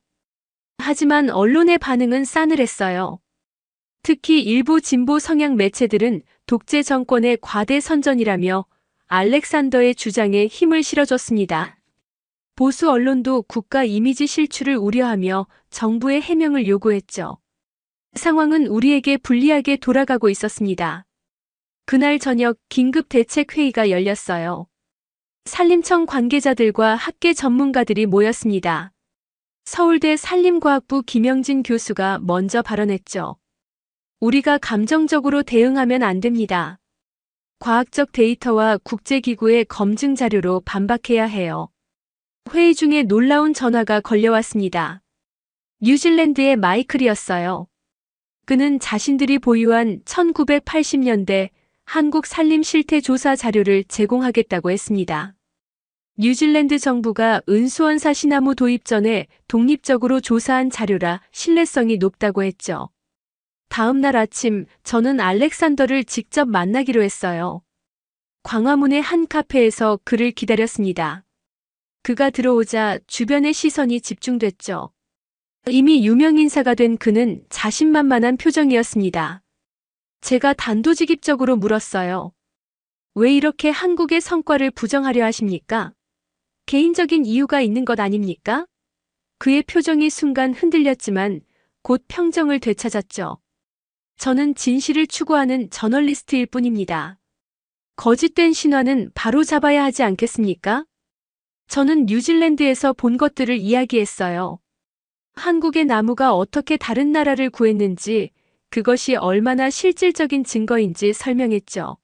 하지만 언론의 반응은 싸늘했어요. 특히 일부 진보 성향 매체들은 독재 정권의 과대 선전이라며 알렉산더의 주장에 힘을 실어줬습니다. 보수 언론도 국가 이미지 실추를 우려하며 정부의 해명을 요구했죠. 상황은 우리에게 불리하게 돌아가고 있었습니다. 그날 저녁 긴급 대책회의가 열렸어요. 산림청 관계자들과 학계 전문가들이 모였습니다. 서울대 산림과학부 김영진 교수가 먼저 발언했죠. 우리가 감정적으로 대응하면 안 됩니다. 과학적 데이터와 국제기구의 검증 자료로 반박해야 해요. 회의 중에 놀라운 전화가 걸려왔습니다. 뉴질랜드의 마이클이었어요. 그는 자신들이 보유한 1980년대 한국 산림 실태 조사 자료를 제공하겠다고 했습니다. 뉴질랜드 정부가 은수원 사시나무 도입 전에 독립적으로 조사한 자료라 신뢰성이 높다고 했죠. 다음 날 아침 저는 알렉산더를 직접 만나기로 했어요. 광화문의 한 카페에서 그를 기다렸습니다. 그가 들어오자 주변의 시선이 집중됐죠. 이미 유명 인사가 된 그는 자신만만한 표정이었습니다. 제가 단도직입적으로 물었어요. 왜 이렇게 한국의 성과를 부정하려 하십니까? 개인적인 이유가 있는 것 아닙니까? 그의 표정이 순간 흔들렸지만 곧 평정을 되찾았죠. 저는 진실을 추구하는 저널리스트일 뿐입니다. 거짓된 신화는 바로 잡아야 하지 않겠습니까? 저는 뉴질랜드에서 본 것들을 이야기했어요. 한국의 나무가 어떻게 다른 나라를 구했는지, 그것이 얼마나 실질적인 증거인지 설명했죠.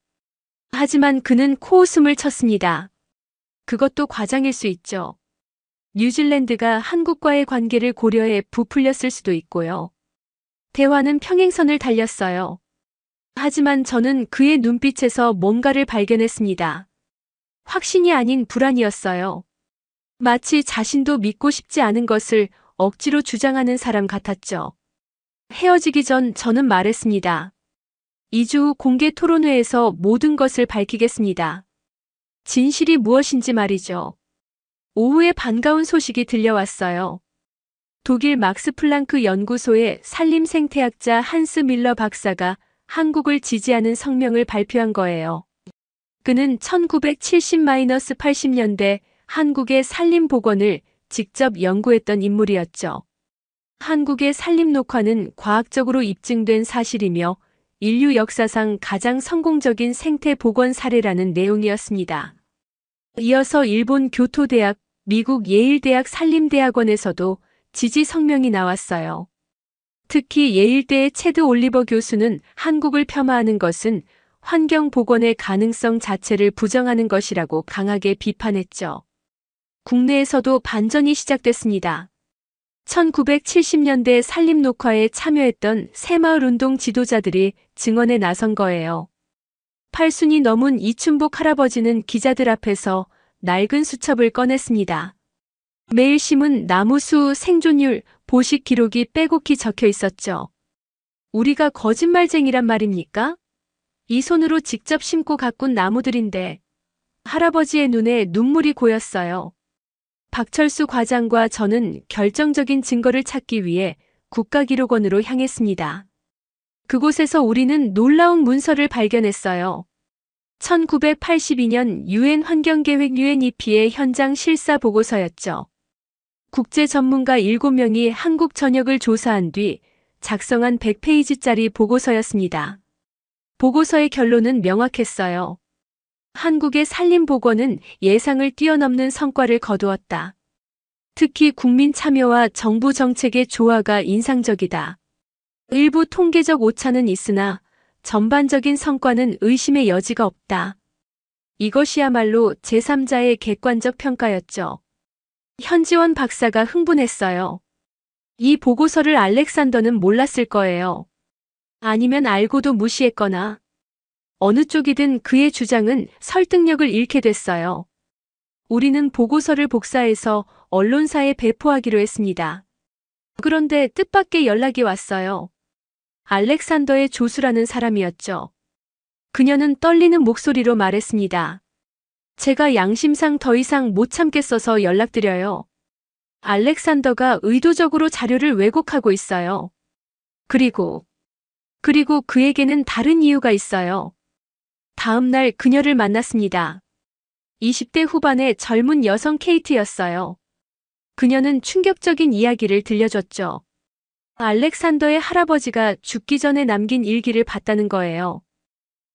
하지만 그는 코웃음을 쳤습니다. 그것도 과장일 수 있죠. 뉴질랜드가 한국과의 관계를 고려해 부풀렸을 수도 있고요. 대화는 평행선을 달렸어요. 하지만 저는 그의 눈빛에서 뭔가를 발견했습니다. 확신이 아닌 불안이었어요. 마치 자신도 믿고 싶지 않은 것을 억지로 주장하는 사람 같았죠. 헤어지기 전 저는 말했습니다. 2주 후 공개 토론회에서 모든 것을 밝히겠습니다. 진실이 무엇인지 말이죠. 오후에 반가운 소식이 들려왔어요. 독일 막스 플랑크 연구소의 산림 생태학자 한스 밀러 박사가 한국을 지지하는 성명을 발표한 거예요. 그는 1970-80년대 한국의 산림 복원을 직접 연구했던 인물이었죠. 한국의 산림 녹화는 과학적으로 입증된 사실이며 인류 역사상 가장 성공적인 생태 복원 사례라는 내용이었습니다. 이어서 일본 교토대학, 미국 예일대학 산림대학원에서도 지지 성명이 나왔어요. 특히 예일대의 체드 올리버 교수는 한국을 폄하하는 것은 환경 복원의 가능성 자체를 부정하는 것이라고 강하게 비판했죠. 국내에서도 반전이 시작됐습니다. 1970년대 산림 녹화에 참여했던 새마을운동 지도자들이 증언에 나선 거예요. 8순이 넘은 이춘복 할아버지는 기자들 앞에서 낡은 수첩을 꺼냈습니다. 매일신문 나무수 생존율 보식 기록이 빼곡히 적혀 있었죠. 우리가 거짓말쟁이란 말입니까? 이 손으로 직접 심고 가꾼 나무들인데. 할아버지의 눈에 눈물이 고였어요. 박철수 과장과 저는 결정적인 증거를 찾기 위해 국가기록원으로 향했습니다. 그곳에서 우리는 놀라운 문서를 발견했어요. 1982년 유엔 환경계획 UNEP의 현장 실사 보고서였죠. 국제 전문가 7명이 한국 전역을 조사한 뒤 작성한 100페이지짜리 보고서였습니다. 보고서의 결론은 명확했어요. 한국의 산림 복원은 예상을 뛰어넘는 성과를 거두었다. 특히 국민 참여와 정부 정책의 조화가 인상적이다. 일부 통계적 오차는 있으나 전반적인 성과는 의심의 여지가 없다. 이것이야말로 제3자의 객관적 평가였죠. 현지원 박사가 흥분했어요. 이 보고서를 알렉산더는 몰랐을 거예요. 아니면 알고도 무시했거나 어느 쪽이든 그의 주장은 설득력을 잃게 됐어요. 우리는 보고서를 복사해서 언론사에 배포하기로 했습니다. 그런데 뜻밖의 연락이 왔어요. 알렉산더의 조수라는 사람이었죠. 그녀는 떨리는 목소리로 말했습니다. 제가 양심상 더 이상 못 참겠어서 연락드려요. 알렉산더가 의도적으로 자료를 왜곡하고 있어요. 그리고 그에게는 다른 이유가 있어요. 다음 날 그녀를 만났습니다. 20대 후반의 젊은 여성 케이트였어요. 그녀는 충격적인 이야기를 들려줬죠. 알렉산더의 할아버지가 죽기 전에 남긴 일기를 봤다는 거예요.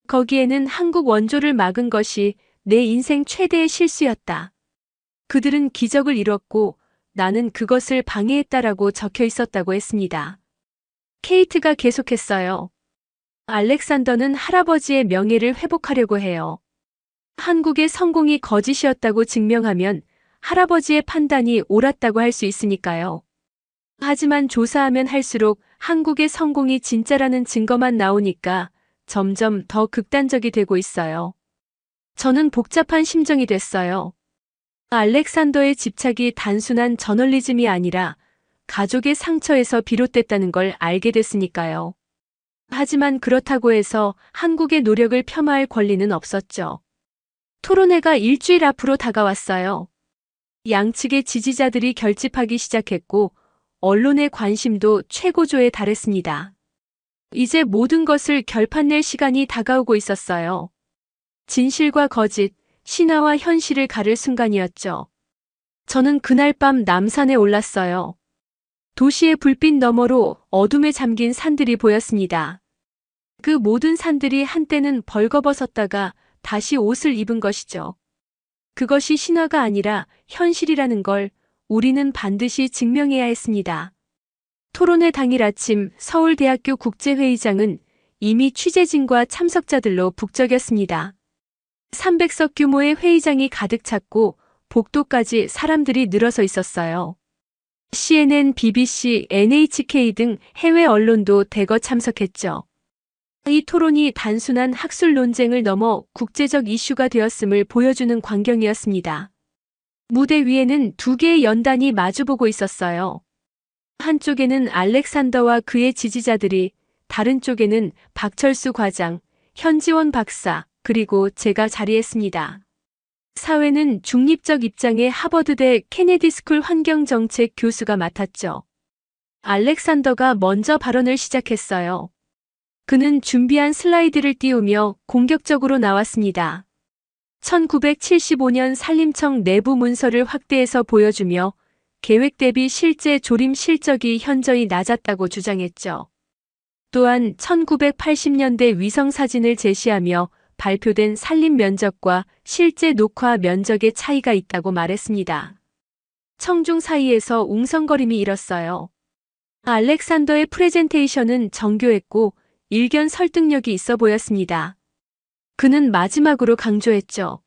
거기에는 한국 원조를 막은 것이 내 인생 최대의 실수였다. 그들은 기적을 이뤘고 나는 그것을 방해했다라고 적혀 있었다고 했습니다. 케이트가 계속했어요. 알렉산더는 할아버지의 명예를 회복하려고 해요. 한국의 성공이 거짓이었다고 증명하면 할아버지의 판단이 옳았다고 할 수 있으니까요. 하지만 조사하면 할수록 한국의 성공이 진짜라는 증거만 나오니까 점점 더 극단적이 되고 있어요. 저는 복잡한 심정이 됐어요. 알렉산더의 집착이 단순한 저널리즘이 아니라 가족의 상처에서 비롯됐다는 걸 알게 됐으니까요. 하지만 그렇다고 해서 한국의 노력을 폄하할 권리는 없었죠. 토론회가 일주일 앞으로 다가왔어요. 양측의 지지자들이 결집하기 시작했고 언론의 관심도 최고조에 달했습니다. 이제 모든 것을 결판낼 시간이 다가오고 있었어요. 진실과 거짓, 신화와 현실을 가를 순간이었죠. 저는 그날 밤 남산에 올랐어요. 도시의 불빛 너머로 어둠에 잠긴 산들이 보였습니다. 그 모든 산들이 한때는 벌거벗었다가 다시 옷을 입은 것이죠. 그것이 신화가 아니라 현실이라는 걸 우리는 반드시 증명해야 했습니다. 토론회 당일 아침 서울대학교 국제회의장은 이미 취재진과 참석자들로 북적였습니다. 300석 규모의 회의장이 가득 찼고 복도까지 사람들이 늘어서 있었어요. CNN, BBC, NHK 등 해외 언론도 대거 참석했죠. 이 토론이 단순한 학술 논쟁을 넘어 국제적 이슈가 되었음을 보여주는 광경이었습니다. 무대 위에는 두 개의 연단이 마주보고 있었어요. 한쪽에는 알렉산더와 그의 지지자들이, 다른 쪽에는 박철수 과장, 현지원 박사, 그리고 제가 자리했습니다. 사회는 중립적 입장의 하버드대 케네디 스쿨 환경정책 교수가 맡았죠. 알렉산더가 먼저 발언을 시작했어요. 그는 준비한 슬라이드를 띄우며 공격적으로 나왔습니다. 1975년 산림청 내부 문서를 확대해서 보여주며 계획 대비 실제 조림 실적이 현저히 낮았다고 주장했죠. 또한 1980년대 위성 사진을 제시하며 발표된 산림 면적과 실제 녹화 면적의 차이가 있다고 말했습니다. 청중 사이에서 웅성거림이 일었어요. 알렉산더의 프레젠테이션은 정교했고 일견 설득력이 있어 보였습니다. 그는 마지막으로 강조했죠.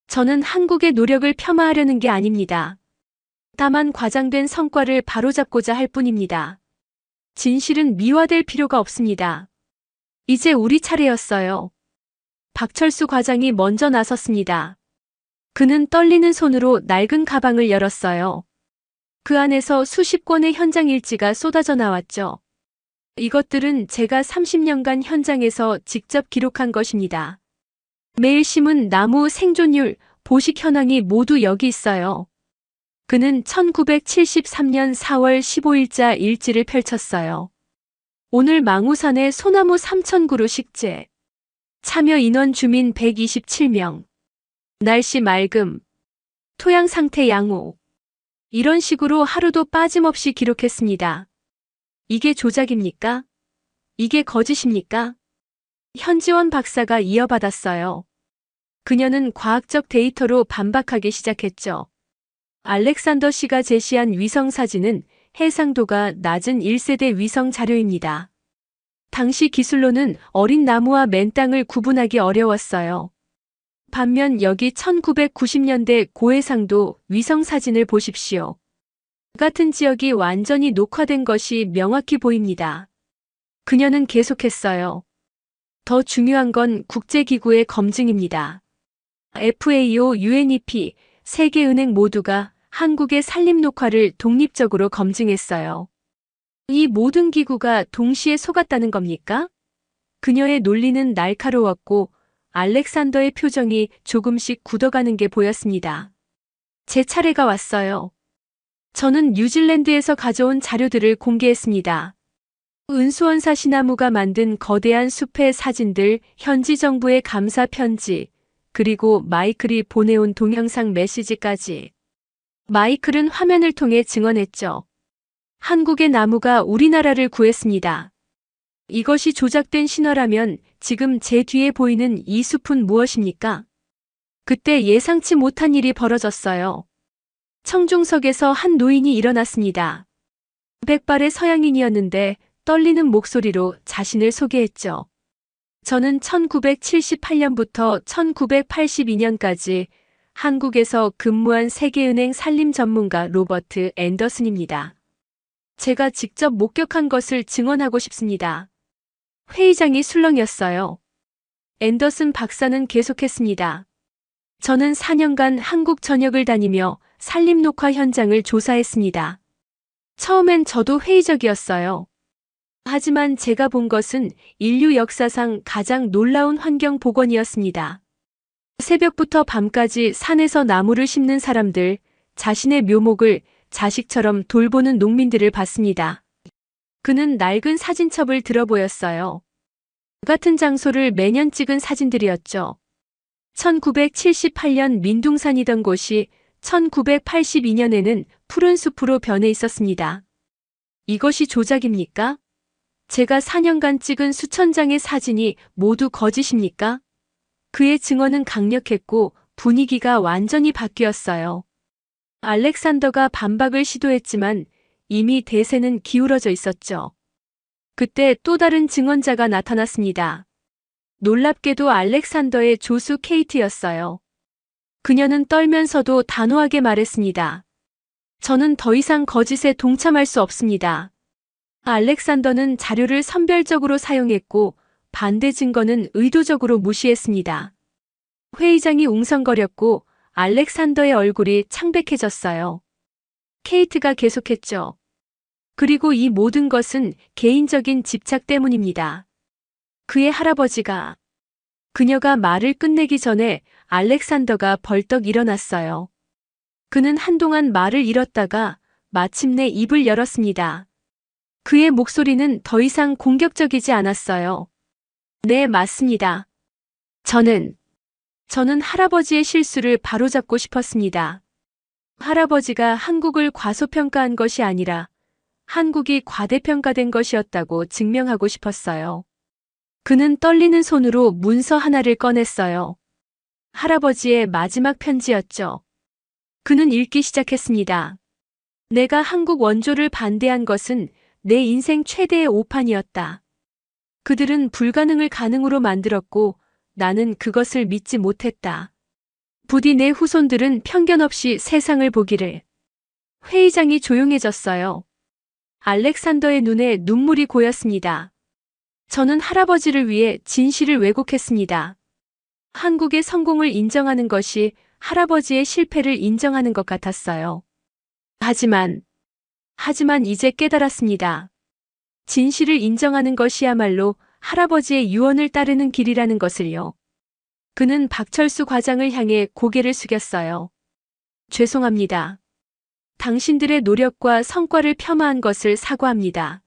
저는 한국의 노력을 폄하하려는 게 아닙니다. 다만 과장된 성과를 바로잡고자 할 뿐입니다. 진실은 미화될 필요가 없습니다. 이제 우리 차례였어요. 박철수 과장이 먼저 나섰습니다. 그는 떨리는 손으로 낡은 가방을 열었어요. 그 안에서 수십 권의 현장 일지가 쏟아져 나왔죠. 이것들은 제가 30년간 현장에서 직접 기록한 것입니다. 매일신문 나무 생존율, 보식 현황이 모두 여기 있어요. 그는 1973년 4월 15일자 일지를 펼쳤어요. 오늘 망우산의 소나무 3,000그루 식재. 참여 인원 주민 127명. 날씨 맑음. 토양 상태 양호. 이런 식으로 하루도 빠짐없이 기록했습니다. 이게 조작입니까? 이게 거짓입니까? 현지원 박사가 이어받았어요. 그녀는 과학적 데이터로 반박하기 시작했죠. 알렉산더 씨가 제시한 위성 사진은 해상도가 낮은 1세대 위성 자료입니다. 당시 기술로는 어린 나무와 맨 땅을 구분하기 어려웠어요. 반면 여기 1990년대 고해상도 위성 사진을 보십시오. 같은 지역이 완전히 녹화된 것이 명확히 보입니다. 그녀는 계속했어요. 더 중요한 건 국제기구의 검증입니다. FAO, UNEP, 세계은행 모두가 한국의 산림 녹화를 독립적으로 검증했어요. 이 모든 기구가 동시에 속았다는 겁니까? 그녀의 논리는 날카로웠고 알렉산더의 표정이 조금씩 굳어가는 게 보였습니다. 제 차례가 왔어요. 저는 뉴질랜드에서 가져온 자료들을 공개했습니다. 은수원사 시나무가 만든 거대한 숲의 사진들, 현지 정부의 감사 편지, 그리고 마이클이 보내온 동영상 메시지까지. 마이클은 화면을 통해 증언했죠. 한국의 나무가 우리나라를 구했습니다. 이것이 조작된 신화라면 지금 제 뒤에 보이는 이 숲은 무엇입니까? 그때 예상치 못한 일이 벌어졌어요. 청중석에서 한 노인이 일어났습니다. 백발의 서양인이었는데 떨리는 목소리로 자신을 소개했죠. 저는 1978년부터 1982년까지 한국에서 근무한 세계은행 산림 전문가 로버트 앤더슨입니다. 제가 직접 목격한 것을 증언하고 싶습니다. 회의장이 술렁였어요. 앤더슨 박사는 계속했습니다. 저는 4년간 한국 전역을 다니며 산림 녹화 현장을 조사했습니다. 처음엔 저도 회의적이었어요. 하지만 제가 본 것은 인류 역사상 가장 놀라운 환경 복원이었습니다. 새벽부터 밤까지 산에서 나무를 심는 사람들, 자신의 묘목을 자식처럼 돌보는 농민들을 봤습니다. 그는 낡은 사진첩을 들어 보였어요. 같은 장소를 매년 찍은 사진들이었죠. 1978년 민둥산이던 곳이 1982년에는 푸른 숲으로 변해 있었습니다. 이것이 조작입니까? 제가 4년간 찍은 수천 장의 사진이 모두 거짓입니까? 그의 증언은 강력했고 분위기가 완전히 바뀌었어요. 알렉산더가 반박을 시도했지만 이미 대세는 기울어져 있었죠. 그때 또 다른 증언자가 나타났습니다. 놀랍게도 알렉산더의 조수 케이트였어요. 그녀는 떨면서도 단호하게 말했습니다. 저는 더 이상 거짓에 동참할 수 없습니다. 알렉산더는 자료를 선별적으로 사용했고 반대 증거는 의도적으로 무시했습니다. 회의장이 웅성거렸고 알렉산더의 얼굴이 창백해졌어요. 케이트가 계속했죠. 그리고 이 모든 것은 개인적인 집착 때문입니다. 그의 할아버지가. 그녀가 말을 끝내기 전에 알렉산더가 벌떡 일어났어요. 그는 한동안 말을 잃었다가 마침내 입을 열었습니다. 그의 목소리는 더 이상 공격적이지 않았어요. 네, 맞습니다. 저는 할아버지의 실수를 바로잡고 싶었습니다. 할아버지가 한국을 과소평가한 것이 아니라 한국이 과대평가된 것이었다고 증명하고 싶었어요. 그는 떨리는 손으로 문서 하나를 꺼냈어요. 할아버지의 마지막 편지였죠. 그는 읽기 시작했습니다. 내가 한국 원조를 반대한 것은 내 인생 최대의 오판이었다. 그들은 불가능을 가능으로 만들었고 나는 그것을 믿지 못했다. 부디 내 후손들은 편견 없이 세상을 보기를. 회의장이 조용해졌어요. 알렉산더의 눈에 눈물이 고였습니다. 저는 할아버지를 위해 진실을 왜곡했습니다. 한국의 성공을 인정하는 것이 할아버지의 실패를 인정하는 것 같았어요. 하지만 이제 깨달았습니다. 진실을 인정하는 것이야말로 할아버지의 유언을 따르는 길이라는 것을요. 그는 박철수 과장을 향해 고개를 숙였어요. 죄송합니다. 당신들의 노력과 성과를 폄하한 것을 사과합니다.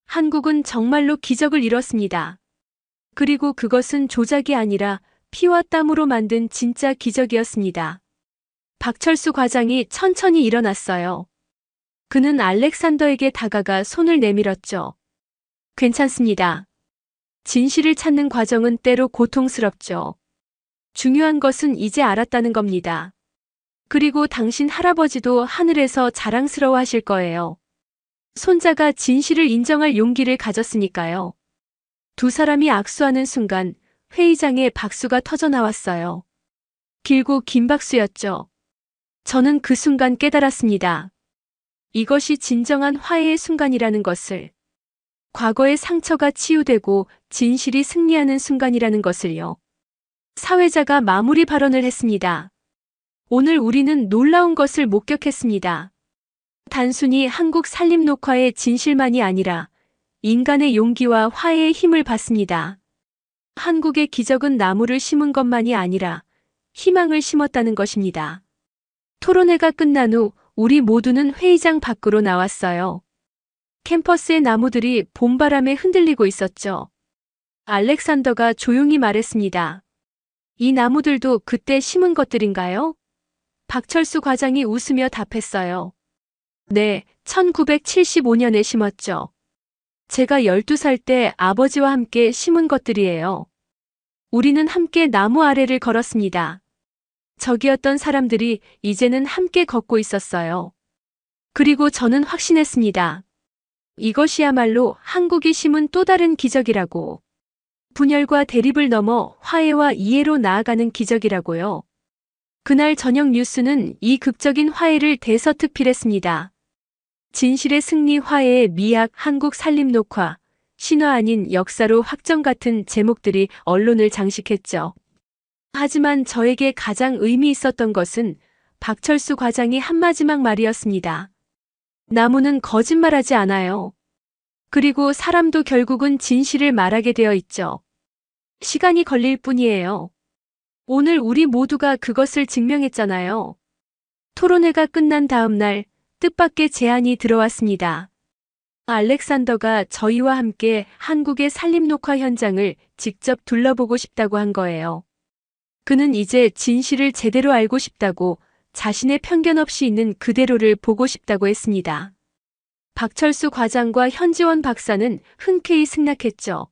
한국은 정말로 기적을 이뤘습니다. 그리고 그것은 조작이 아니라 피와 땀으로 만든 진짜 기적이었습니다. 박철수 과장이 천천히 일어났어요. 그는 알렉산더에게 다가가 손을 내밀었죠. 괜찮습니다. 진실을 찾는 과정은 때로 고통스럽죠. 중요한 것은 이제 알았다는 겁니다. 그리고 당신 할아버지도 하늘에서 자랑스러워 하실 거예요. 손자가 진실을 인정할 용기를 가졌으니까요. 두 사람이 악수하는 순간 회의장에 박수가 터져 나왔어요. 길고 긴 박수였죠. 저는 그 순간 깨달았습니다. 이것이 진정한 화해의 순간이라는 것을. 과거의 상처가 치유되고 진실이 승리하는 순간이라는 것을요. 사회자가 마무리 발언을 했습니다. 오늘 우리는 놀라운 것을 목격했습니다. 단순히 한국 산림녹화의 진실만이 아니라 인간의 용기와 화해의 힘을 봤습니다. 한국의 기적은 나무를 심은 것만이 아니라 희망을 심었다는 것입니다. 토론회가 끝난 후 우리 모두는 회의장 밖으로 나왔어요. 캠퍼스의 나무들이 봄바람에 흔들리고 있었죠. 알렉산더가 조용히 말했습니다. 이 나무들도 그때 심은 것들인가요? 박철수 과장이 웃으며 답했어요. 네, 1975년에 심었죠. 제가 12살 때 아버지와 함께 심은 것들이에요. 우리는 함께 나무 아래를 걸었습니다. 적이었던 사람들이 이제는 함께 걷고 있었어요. 그리고 저는 확신했습니다. 이것이야말로 한국이 심은 또 다른 기적이라고. 분열과 대립을 넘어 화해와 이해로 나아가는 기적이라고요. 그날 저녁 뉴스는 이 극적인 화해를 대서특필했습니다. 진실의 승리 화해의 미학 한국 산림녹화, 신화 아닌 역사로 확정 같은 제목들이 언론을 장식했죠. 하지만 저에게 가장 의미 있었던 것은 박철수 과장이 한마지막 말이었습니다. 나무는 거짓말하지 않아요. 그리고 사람도 결국은 진실을 말하게 되어 있죠. 시간이 걸릴 뿐이에요. 오늘 우리 모두가 그것을 증명했잖아요. 토론회가 끝난 다음 날 뜻밖의 제안이 들어왔습니다. 알렉산더가 저희와 함께 한국의 산림녹화 현장을 직접 둘러보고 싶다고 한 거예요. 그는 이제 진실을 제대로 알고 싶다고 자신의 편견 없이 있는 그대로를 보고 싶다고 했습니다. 박철수 과장과 현지원 박사는 흔쾌히 승낙했죠.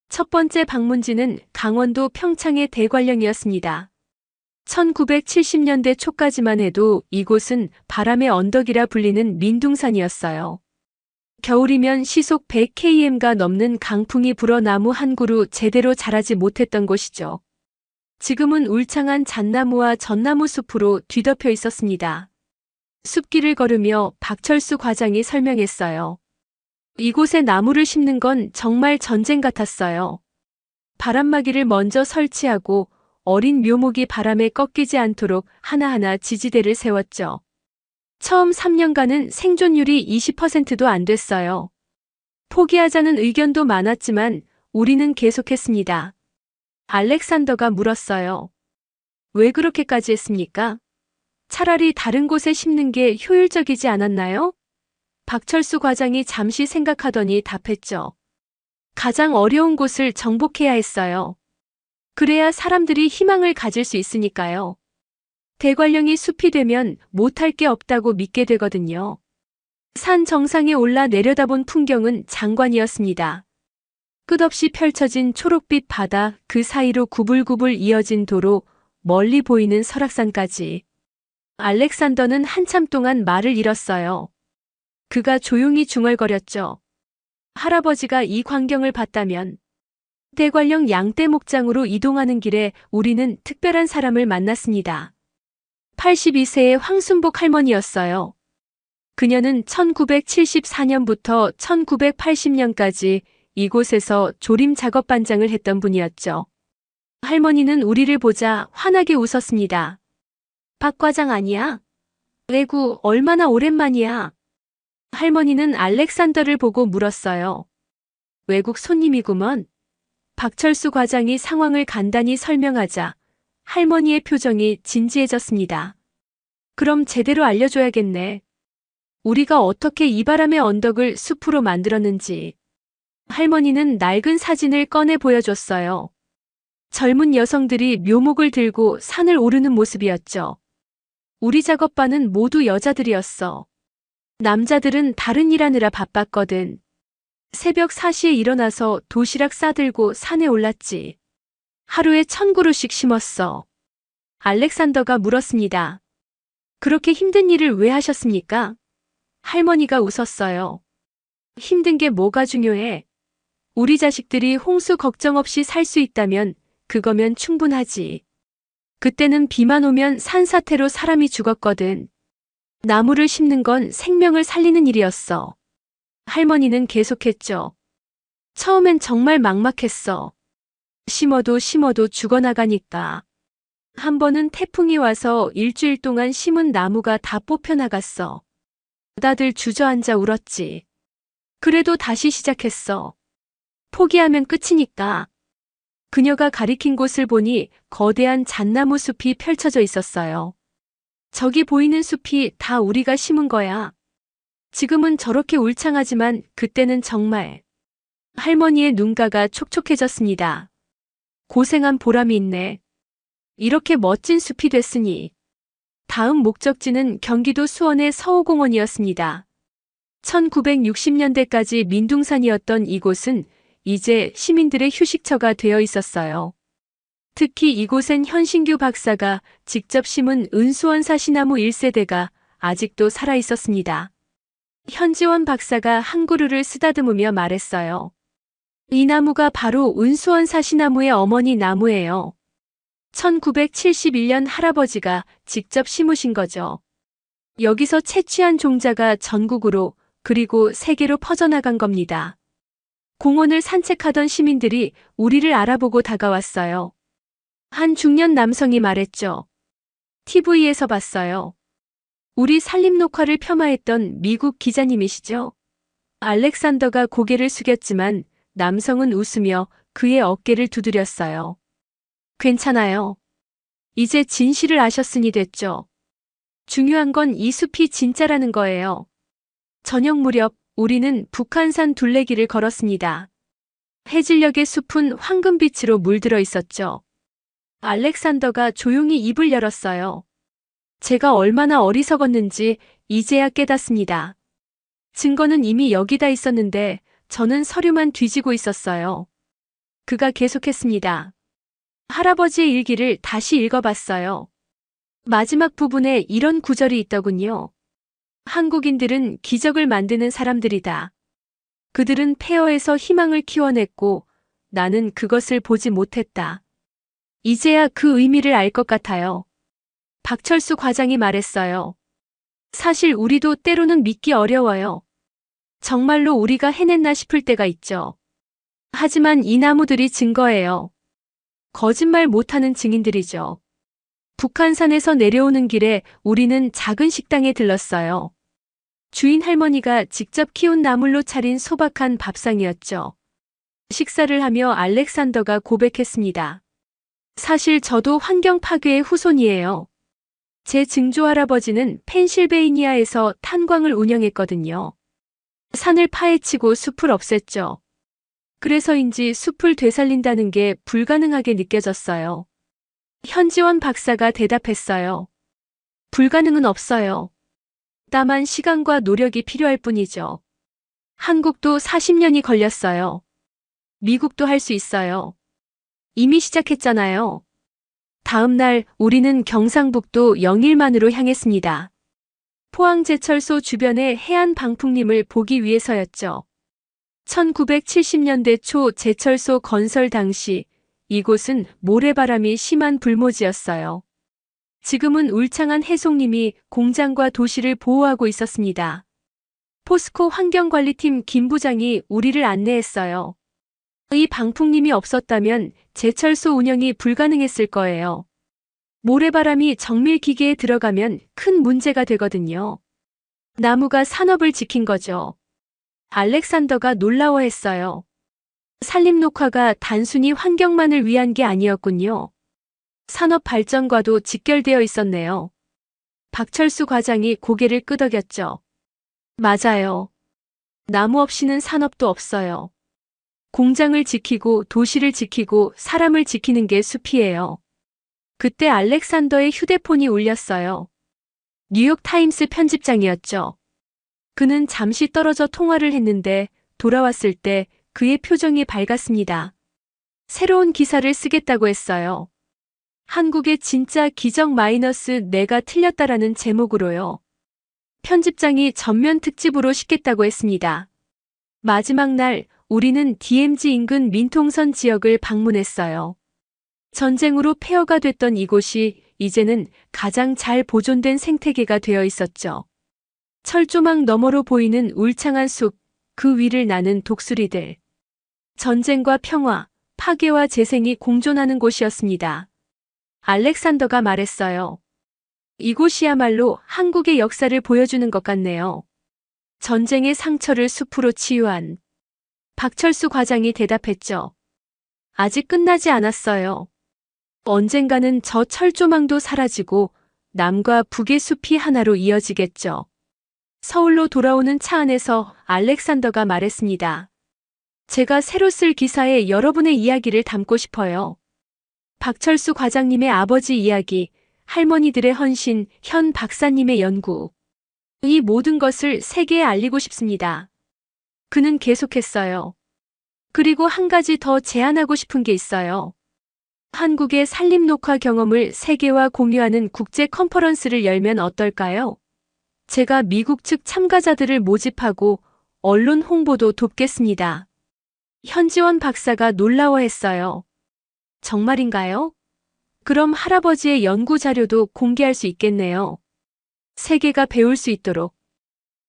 첫 번째 방문지는 강원도 평창의 대관령이었습니다. 1970년대 초까지만 해도 이곳은 바람의 언덕이라 불리는 민둥산이었어요. 겨울이면 시속 100km가 넘는 강풍이 불어 나무 한 그루 제대로 자라지 못했던 곳이죠. 지금은 울창한 잣나무와 전나무 숲으로 뒤덮여 있었습니다. 숲길을 걸으며 박철수 과장이 설명했어요. 이곳에 나무를 심는 건 정말 전쟁 같았어요. 바람막이를 먼저 설치하고 어린 묘목이 바람에 꺾이지 않도록 하나하나 지지대를 세웠죠. 처음 3년간은 생존율이 20%도 안 됐어요. 포기하자는 의견도 많았지만 우리는 계속했습니다. 알렉산더가 물었어요. 왜 그렇게까지 했습니까? 차라리 다른 곳에 심는 게 효율적이지 않았나요? 박철수 과장이 잠시 생각하더니 답했죠. 가장 어려운 곳을 정복해야 했어요. 그래야 사람들이 희망을 가질 수 있으니까요. 대관령이 숲이 되면 못할 게 없다고 믿게 되거든요. 산 정상에 올라 내려다본 풍경은 장관이었습니다. 끝없이 펼쳐진 초록빛 바다, 그 사이로 구불구불 이어진 도로, 멀리 보이는 설악산까지. 알렉산더는 한참 동안 말을 잃었어요. 그가 조용히 중얼거렸죠. 할아버지가 이 광경을 봤다면 대관령 양떼 목장으로 이동하는 길에 우리는 특별한 사람을 만났습니다. 82세의 황순복 할머니였어요. 그녀는 1974년부터 1980년까지 이곳에서 조림 작업 반장을 했던 분이었죠. 할머니는 우리를 보자 환하게 웃었습니다. 박 과장 아니야? 외구 얼마나 오랜만이야? 할머니는 알렉산더를 보고 물었어요. 외국 손님이구먼. 박철수 과장이 상황을 간단히 설명하자 할머니의 표정이 진지해졌습니다. 그럼 제대로 알려줘야겠네. 우리가 어떻게 이 바람의 언덕을 숲으로 만들었는지. 할머니는 낡은 사진을 꺼내 보여줬어요. 젊은 여성들이 묘목을 들고 산을 오르는 모습이었죠. 우리 작업반은 모두 여자들이었어. 남자들은 다른 일 하느라 바빴거든. 새벽 4시에 일어나서 도시락 싸들고 산에 올랐지. 하루에 1000그루씩 심었어. 알렉산더가 물었습니다. 그렇게 힘든 일을 왜 하셨습니까? 할머니가 웃었어요. 힘든 게 뭐가 중요해? 우리 자식들이 홍수 걱정 없이 살 수 있다면 그거면 충분하지. 그때는 비만 오면 산사태로 사람이 죽었거든. 나무를 심는 건 생명을 살리는 일이었어. 할머니는 계속했죠. 처음엔 정말 막막했어. 심어도 죽어나가니까. 한 번은 태풍이 와서 일주일 동안 심은 나무가 다 뽑혀나갔어. 다들 주저앉아 울었지. 그래도 다시 시작했어. 포기하면 끝이니까. 그녀가 가리킨 곳을 보니 거대한 잣나무 숲이 펼쳐져 있었어요. 저기 보이는 숲이 다 우리가 심은 거야. 지금은 저렇게 울창하지만 그때는 정말. 할머니의 눈가가 촉촉해졌습니다. 고생한 보람이 있네. 이렇게 멋진 숲이 됐으니. 다음 목적지는 경기도 수원의 서호공원이었습니다. 1960년대까지 민둥산이었던 이곳은 이제 시민들의 휴식처가 되어 있었어요. 특히 이곳엔 현신규 박사가 직접 심은 은수원 사시나무 1세대가 아직도 살아 있었습니다. 현지원 박사가 한 그루를 쓰다듬으며 말했어요. 이 나무가 바로 은수원 사시나무의 어머니 나무예요. 1971년 할아버지가 직접 심으신 거죠. 여기서 채취한 종자가 전국으로 그리고 세계로 퍼져나간 겁니다. 공원을 산책하던 시민들이 우리를 알아보고 다가왔어요. 한 중년 남성이 말했죠. TV에서 봤어요. 우리 산림 녹화를 폄하했던 미국 기자님이시죠? 알렉산더가 고개를 숙였지만 남성은 웃으며 그의 어깨를 두드렸어요. 괜찮아요. 이제 진실을 아셨으니 됐죠. 중요한 건 이 숲이 진짜라는 거예요. 저녁 무렵 우리는 북한산 둘레길을 걸었습니다. 해질녘의 숲은 황금빛으로 물들어 있었죠. 알렉산더가 조용히 입을 열었어요. 제가 얼마나 어리석었는지 이제야 깨닫습니다. 증거는 이미 여기다 있었는데 저는 서류만 뒤지고 있었어요. 그가 계속했습니다. 할아버지의 일기를 다시 읽어봤어요. 마지막 부분에 이런 구절이 있더군요. 한국인들은 기적을 만드는 사람들이다. 그들은 폐허에서 희망을 키워냈고 나는 그것을 보지 못했다. 이제야 그 의미를 알 것 같아요. 박철수 과장이 말했어요. 사실 우리도 때로는 믿기 어려워요. 정말로 우리가 해냈나 싶을 때가 있죠. 하지만 이 나무들이 증거예요. 거짓말 못하는 증인들이죠. 북한산에서 내려오는 길에 우리는 작은 식당에 들렀어요. 주인 할머니가 직접 키운 나물로 차린 소박한 밥상이었죠. 식사를 하며 알렉산더가 고백했습니다. 사실 저도 환경 파괴의 후손이에요. 제 증조할아버지는 펜실베이니아에서 탄광을 운영했거든요. 산을 파헤치고 숲을 없앴죠. 그래서인지 숲을 되살린다는 게 불가능하게 느껴졌어요. 현지원 박사가 대답했어요. 불가능은 없어요. 다만 시간과 노력이 필요할 뿐이죠. 한국도 40년이 걸렸어요. 미국도 할 수 있어요. 이미 시작했잖아요. 다음 날 우리는 경상북도 영일만으로 향했습니다. 포항제철소 주변의 해안 방풍림을 보기 위해서였죠. 1970년대 초 제철소 건설 당시 이곳은 모래바람이 심한 불모지였어요. 지금은 울창한 해송림이 공장과 도시를 보호하고 있었습니다. 포스코 환경관리팀 김 부장이 우리를 안내했어요. 이 방풍림이 없었다면 제철소 운영이 불가능했을 거예요. 모래바람이 정밀기계에 들어가면 큰 문제가 되거든요. 나무가 산업을 지킨 거죠. 알렉산더가 놀라워했어요. 산림녹화가 단순히 환경만을 위한 게 아니었군요. 산업 발전과도 직결되어 있었네요. 박철수 과장이 고개를 끄덕였죠. 맞아요. 나무 없이는 산업도 없어요. 공장을 지키고 도시를 지키고 사람을 지키는 게 숲이에요. 그때 알렉산더의 휴대폰이 울렸어요. 뉴욕타임스 편집장이었죠. 그는 잠시 떨어져 통화를 했는데 돌아왔을 때 그의 표정이 밝았습니다. 새로운 기사를 쓰겠다고 했어요. 한국의 진짜 기적 마이너스 내가 틀렸다라는 제목으로요. 편집장이 전면 특집으로 싣겠다고 했습니다. 마지막 날 우리는 DMZ 인근 민통선 지역을 방문했어요. 전쟁으로 폐허가 됐던 이곳이 이제는 가장 잘 보존된 생태계가 되어 있었죠. 철조망 너머로 보이는 울창한 숲, 그 위를 나는 독수리들. 전쟁과 평화, 파괴와 재생이 공존하는 곳이었습니다. 알렉산더가 말했어요. 이곳이야말로 한국의 역사를 보여주는 것 같네요. 전쟁의 상처를 숲으로 치유한. 박철수 과장이 대답했죠. 아직 끝나지 않았어요. 언젠가는 저 철조망도 사라지고 남과 북의 숲이 하나로 이어지겠죠. 서울로 돌아오는 차 안에서 알렉산더가 말했습니다. 제가 새로 쓸 기사에 여러분의 이야기를 담고 싶어요. 박철수 과장님의 아버지 이야기, 할머니들의 헌신, 현 박사님의 연구. 이 모든 것을 세계에 알리고 싶습니다. 그는 계속했어요. 그리고 한 가지 더 제안하고 싶은 게 있어요. 한국의 산림녹화 경험을 세계와 공유하는 국제 컨퍼런스를 열면 어떨까요? 제가 미국 측 참가자들을 모집하고 언론 홍보도 돕겠습니다. 현지원 박사가 놀라워했어요. 정말인가요? 그럼 할아버지의 연구 자료도 공개할 수 있겠네요. 세계가 배울 수 있도록.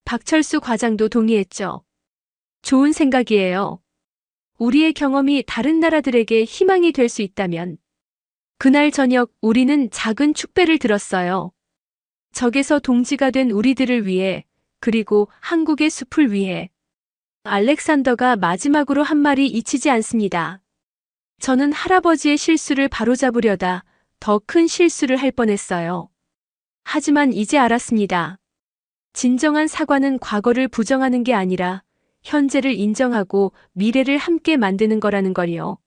박철수 과장도 동의했죠. 좋은 생각이에요. 우리의 경험이 다른 나라들에게 희망이 될 수 있다면. 그날 저녁 우리는 작은 축배를 들었어요. 적에서 동지가 된 우리들을 위해, 그리고 한국의 숲을 위해. 알렉산더가 마지막으로 한 말이 잊히지 않습니다. 저는 할아버지의 실수를 바로잡으려다 더 큰 실수를 할 뻔했어요. 하지만 이제 알았습니다. 진정한 사과는 과거를 부정하는 게 아니라 현재를 인정하고 미래를 함께 만드는 거라는 걸요.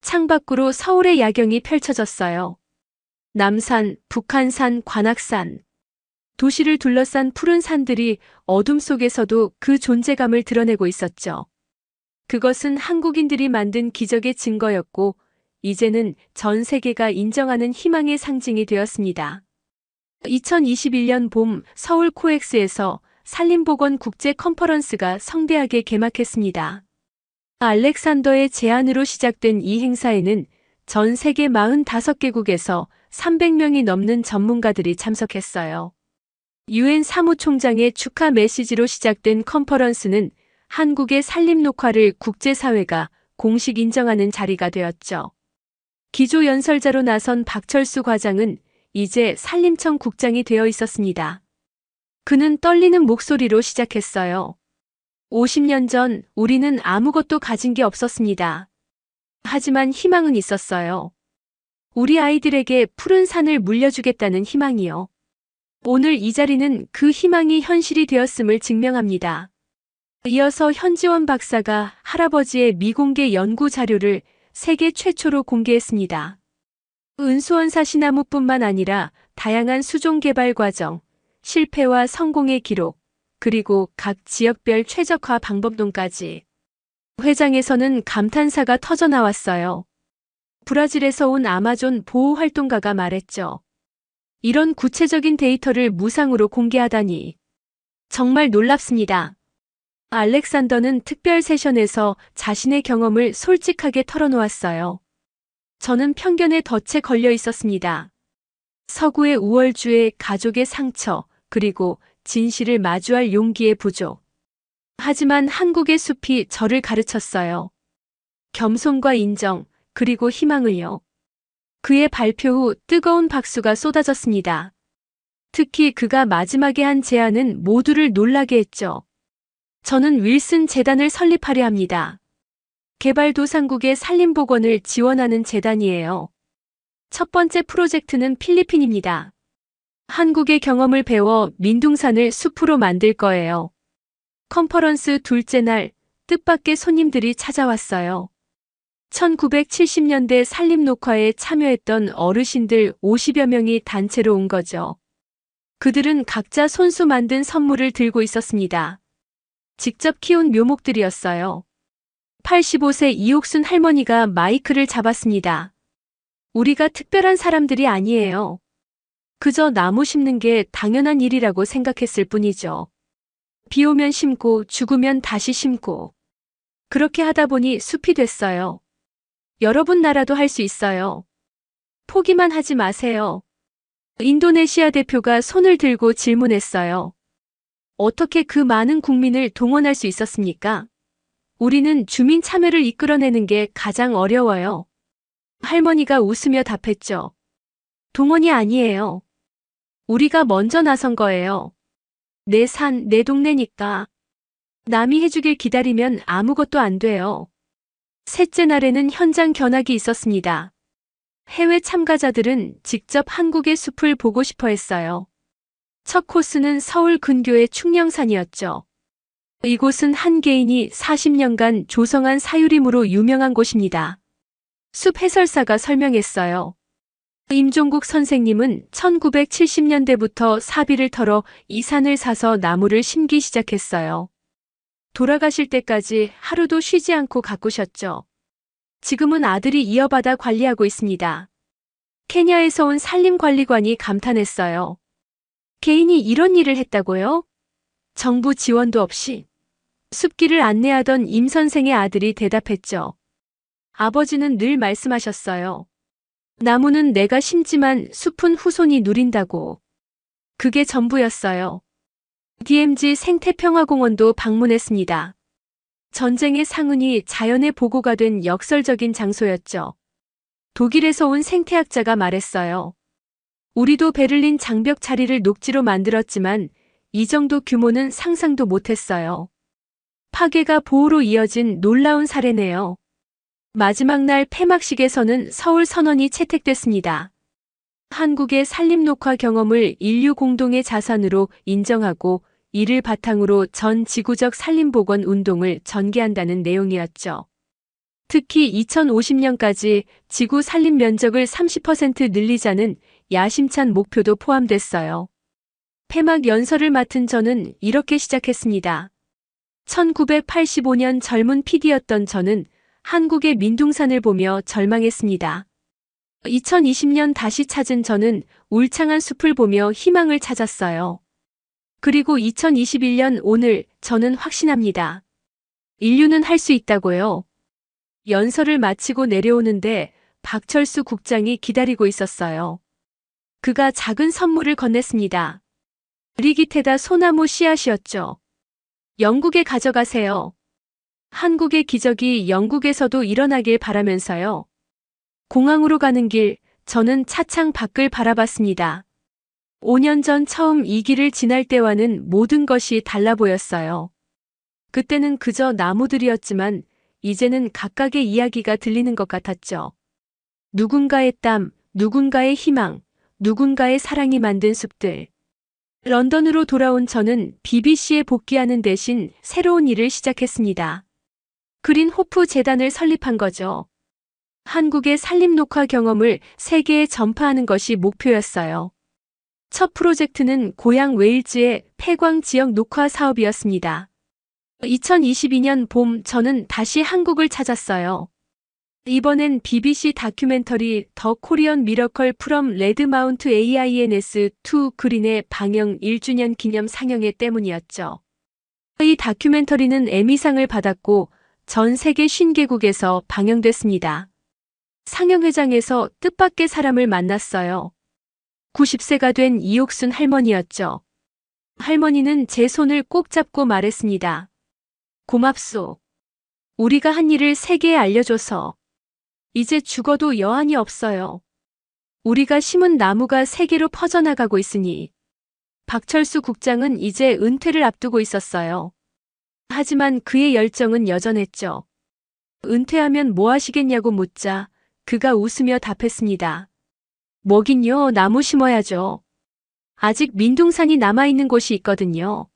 창밖으로 서울의 야경이 펼쳐졌어요. 남산, 북한산, 관악산. 도시를 둘러싼 푸른 산들이 어둠 속에서도 그 존재감을 드러내고 있었죠. 그것은 한국인들이 만든 기적의 증거였고, 이제는 전 세계가 인정하는 희망의 상징이 되었습니다. 2021년 봄 서울 코엑스에서 산림보건 국제 컨퍼런스가 성대하게 개막했습니다. 알렉산더의 제안으로 시작된 이 행사에는 전 세계 45개국에서 300명이 넘는 전문가들이 참석했어요. 유엔 사무총장의 축하 메시지로 시작된 컨퍼런스는 한국의 산림 녹화를 국제사회가 공식 인정하는 자리가 되었죠. 기조 연설자로 나선 박철수 과장은 이제 산림청 국장이 되어 있었습니다. 그는 떨리는 목소리로 시작했어요. 50년 전 우리는 아무것도 가진 게 없었습니다. 하지만 희망은 있었어요. 우리 아이들에게 푸른 산을 물려주겠다는 희망이요. 오늘 이 자리는 그 희망이 현실이 되었음을 증명합니다. 이어서 현지원 박사가 할아버지의 미공개 연구 자료를 세계 최초로 공개했습니다. 은수원 사시나무뿐만 아니라 다양한 수종 개발 과정, 실패와 성공의 기록, 그리고 각 지역별 최적화 방법론까지. 회장에서는 감탄사가 터져나왔어요. 브라질에서 온 아마존 보호활동가가 말했죠. 이런 구체적인 데이터를 무상으로 공개하다니. 정말 놀랍습니다. 알렉산더는 특별 세션에서 자신의 경험을 솔직하게 털어놓았어요. 저는 편견에 덫에 걸려 있었습니다. 서구의 우월주의, 가족의 상처, 그리고 진실을 마주할 용기의 부족. 하지만 한국의 숲이 저를 가르쳤어요. 겸손과 인정, 그리고 희망을요. 그의 발표 후 뜨거운 박수가 쏟아졌습니다. 특히 그가 마지막에 한 제안은 모두를 놀라게 했죠. 저는 윌슨 재단을 설립하려 합니다. 개발도상국의 산림복원을 지원하는 재단이에요. 첫 번째 프로젝트는 필리핀입니다. 한국의 경험을 배워 민둥산을 숲으로 만들 거예요. 컨퍼런스 둘째 날, 뜻밖의 손님들이 찾아왔어요. 1970년대 산림 녹화에 참여했던 어르신들 50여 명이 단체로 온 거죠. 그들은 각자 손수 만든 선물을 들고 있었습니다. 직접 키운 묘목들이었어요. 85세 이옥순 할머니가 마이크를 잡았습니다. 우리가 특별한 사람들이 아니에요. 그저 나무 심는 게 당연한 일이라고 생각했을 뿐이죠. 비 오면 심고 죽으면 다시 심고. 그렇게 하다 보니 숲이 됐어요. 여러분 나라도 할 수 있어요. 포기만 하지 마세요. 인도네시아 대표가 손을 들고 질문했어요. 어떻게 그 많은 국민을 동원할 수 있었습니까? 우리는 주민 참여를 이끌어내는 게 가장 어려워요. 할머니가 웃으며 답했죠. 동원이 아니에요. 우리가 먼저 나선 거예요. 내 산, 내 동네니까. 남이 해주길 기다리면 아무것도 안 돼요. 셋째 날에는 현장 견학이 있었습니다. 해외 참가자들은 직접 한국의 숲을 보고 싶어 했어요. 첫 코스는 서울 근교의 충령산이었죠. 이곳은 한 개인이 40년간 조성한 사유림으로 유명한 곳입니다. 숲 해설사가 설명했어요. 임종국 선생님은 1970년대부터 사비를 털어 이 산을 사서 나무를 심기 시작했어요. 돌아가실 때까지 하루도 쉬지 않고 가꾸셨죠. 지금은 아들이 이어받아 관리하고 있습니다. 케냐에서 온 산림관리관이 감탄했어요. 개인이 이런 일을 했다고요? 정부 지원도 없이. 숲길을 안내하던 임 선생의 아들이 대답했죠. 아버지는 늘 말씀하셨어요. 나무는 내가 심지만 숲은 후손이 누린다고. 그게 전부였어요. DMZ 생태평화공원도 방문했습니다. 전쟁의 상흔이 자연의 보고가 된 역설적인 장소였죠. 독일에서 온 생태학자가 말했어요. 우리도 베를린 장벽 자리를 녹지로 만들었지만 이 정도 규모는 상상도 못했어요. 파괴가 보호로 이어진 놀라운 사례네요. 마지막 날 폐막식에서는 서울 선언이 채택됐습니다. 한국의 산림 녹화 경험을 인류 공동의 자산으로 인정하고 이를 바탕으로 전 지구적 산림복원 운동을 전개한다는 내용이었죠. 특히 2050년까지 지구 산림 면적을 30% 늘리자는 야심찬 목표도 포함됐어요. 폐막 연설을 맡은 저는 이렇게 시작했습니다. 1985년 젊은 PD였던 저는 한국의 민둥산을 보며 절망했습니다. 2020년 다시 찾은 저는 울창한 숲을 보며 희망을 찾았어요. 그리고 2021년 오늘 저는 확신합니다. 인류는 할 수 있다고요. 연설을 마치고 내려오는데 박철수 국장이 기다리고 있었어요. 그가 작은 선물을 건넸습니다. 리기테다 소나무 씨앗이었죠. 영국에 가져가세요. 한국의 기적이 영국에서도 일어나길 바라면서요. 공항으로 가는 길, 저는 차창 밖을 바라봤습니다. 5년 전 처음 이 길을 지날 때와는 모든 것이 달라 보였어요. 그때는 그저 나무들이었지만 이제는 각각의 이야기가 들리는 것 같았죠. 누군가의 땀, 누군가의 희망, 누군가의 사랑이 만든 숲들. 런던으로 돌아온 저는 BBC에 복귀하는 대신 새로운 일을 시작했습니다. 그린 호프 재단을 설립한 거죠. 한국의 산림 녹화 경험을 세계에 전파하는 것이 목표였어요. 첫 프로젝트는 고향 웨일즈의 폐광 지역 녹화 사업이었습니다. 2022년 봄 저는 다시 한국을 찾았어요. 이번엔 BBC 다큐멘터리 더 코리언 미러컬 프롬 레드마운트 AINS2 그린의 방영 1주년 기념 상영회 때문이었죠. 이 다큐멘터리는 에미상을 받았고 전 세계 50개국에서 방영됐습니다. 상영회장에서 뜻밖의 사람을 만났어요. 90세가 된 이옥순 할머니였죠. 할머니는 제 손을 꼭 잡고 말했습니다. 고맙소. 우리가 한 일을 세계에 알려줘서. 이제 죽어도 여한이 없어요. 우리가 심은 나무가 세계로 퍼져나가고 있으니. 박철수 국장은 이제 은퇴를 앞두고 있었어요. 하지만 그의 열정은 여전했죠. 은퇴하면 뭐 하시겠냐고 묻자 그가 웃으며 답했습니다. 뭐긴요, 나무 심어야죠. 아직 민둥산이 남아있는 곳이 있거든요.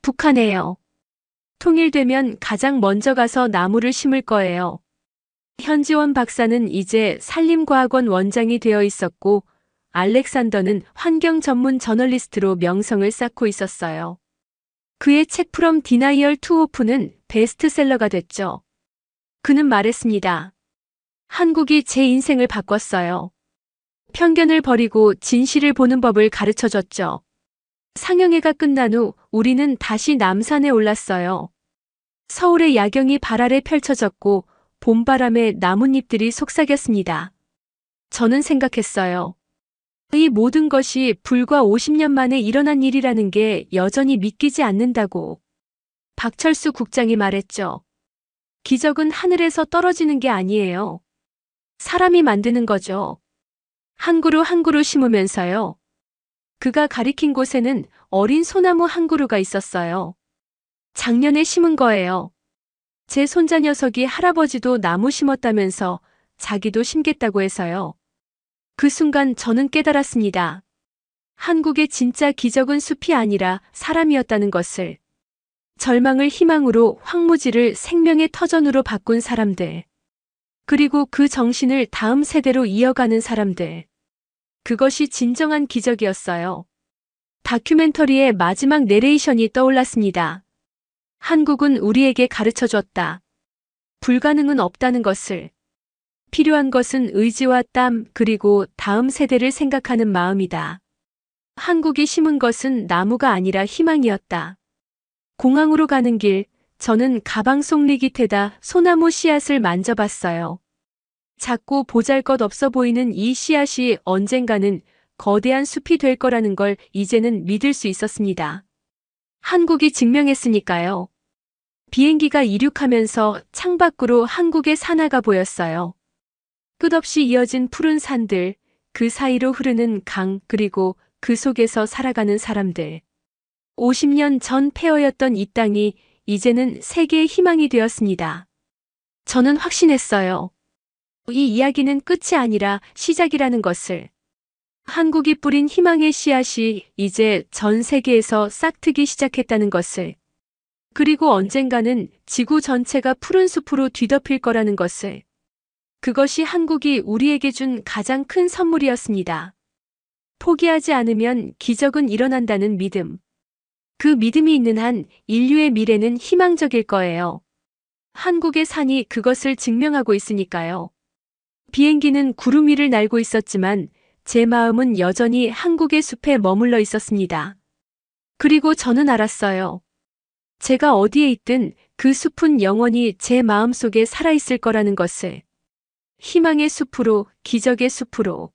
북한에요. 통일되면 가장 먼저 가서 나무를 심을 거예요. 현지원 박사는 이제 산림과학원 원장이 되어 있었고 알렉산더는 환경 전문 저널리스트로 명성을 쌓고 있었어요. 그의 책 프롬 디나이얼 투 호프는 베스트셀러가 됐죠. 그는 말했습니다. 한국이 제 인생을 바꿨어요. 편견을 버리고 진실을 보는 법을 가르쳐줬죠. 상영회가 끝난 후 우리는 다시 남산에 올랐어요. 서울의 야경이 발 아래 펼쳐졌고 봄바람에 나뭇잎들이 속삭였습니다. 저는 생각했어요. 이 모든 것이 불과 50년 만에 일어난 일이라는 게 여전히 믿기지 않는다고. 박철수 국장이 말했죠. 기적은 하늘에서 떨어지는 게 아니에요. 사람이 만드는 거죠. 한 그루 한 그루 심으면서요. 그가 가리킨 곳에는 어린 소나무 한 그루가 있었어요. 작년에 심은 거예요. 제 손자 녀석이 할아버지도 나무 심었다면서 자기도 심겠다고 해서요. 그 순간 저는 깨달았습니다. 한국의 진짜 기적은 숲이 아니라 사람이었다는 것을. 절망을 희망으로, 황무지를 생명의 터전으로 바꾼 사람들. 그리고 그 정신을 다음 세대로 이어가는 사람들. 그것이 진정한 기적이었어요. 다큐멘터리의 마지막 내레이션이 떠올랐습니다. 한국은 우리에게 가르쳐줬다. 불가능은 없다는 것을. 필요한 것은 의지와 땀 그리고 다음 세대를 생각하는 마음이다. 한국이 심은 것은 나무가 아니라 희망이었다. 공항으로 가는 길, 저는 가방 속 리기테다 소나무 씨앗을 만져봤어요. 작고 보잘것없어 보이는 이 씨앗이 언젠가는 거대한 숲이 될 거라는 걸 이제는 믿을 수 있었습니다. 한국이 증명했으니까요. 비행기가 이륙하면서 창밖으로 한국의 산하가 보였어요. 끝없이 이어진 푸른 산들, 그 사이로 흐르는 강, 그리고 그 속에서 살아가는 사람들. 50년 전 폐허였던 이 땅이 이제는 세계의 희망이 되었습니다. 저는 확신했어요. 이 이야기는 끝이 아니라 시작이라는 것을. 한국이 뿌린 희망의 씨앗이 이제 전 세계에서 싹트기 시작했다는 것을. 그리고 언젠가는 지구 전체가 푸른 숲으로 뒤덮일 거라는 것을. 그것이 한국이 우리에게 준 가장 큰 선물이었습니다. 포기하지 않으면 기적은 일어난다는 믿음. 그 믿음이 있는 한 인류의 미래는 희망적일 거예요. 한국의 산이 그것을 증명하고 있으니까요. 비행기는 구름 위를 날고 있었지만 제 마음은 여전히 한국의 숲에 머물러 있었습니다. 그리고 저는 알았어요. 제가 어디에 있든 그 숲은 영원히 제 마음속에 살아있을 거라는 것을. 희망의 숲으로, 기적의 숲으로.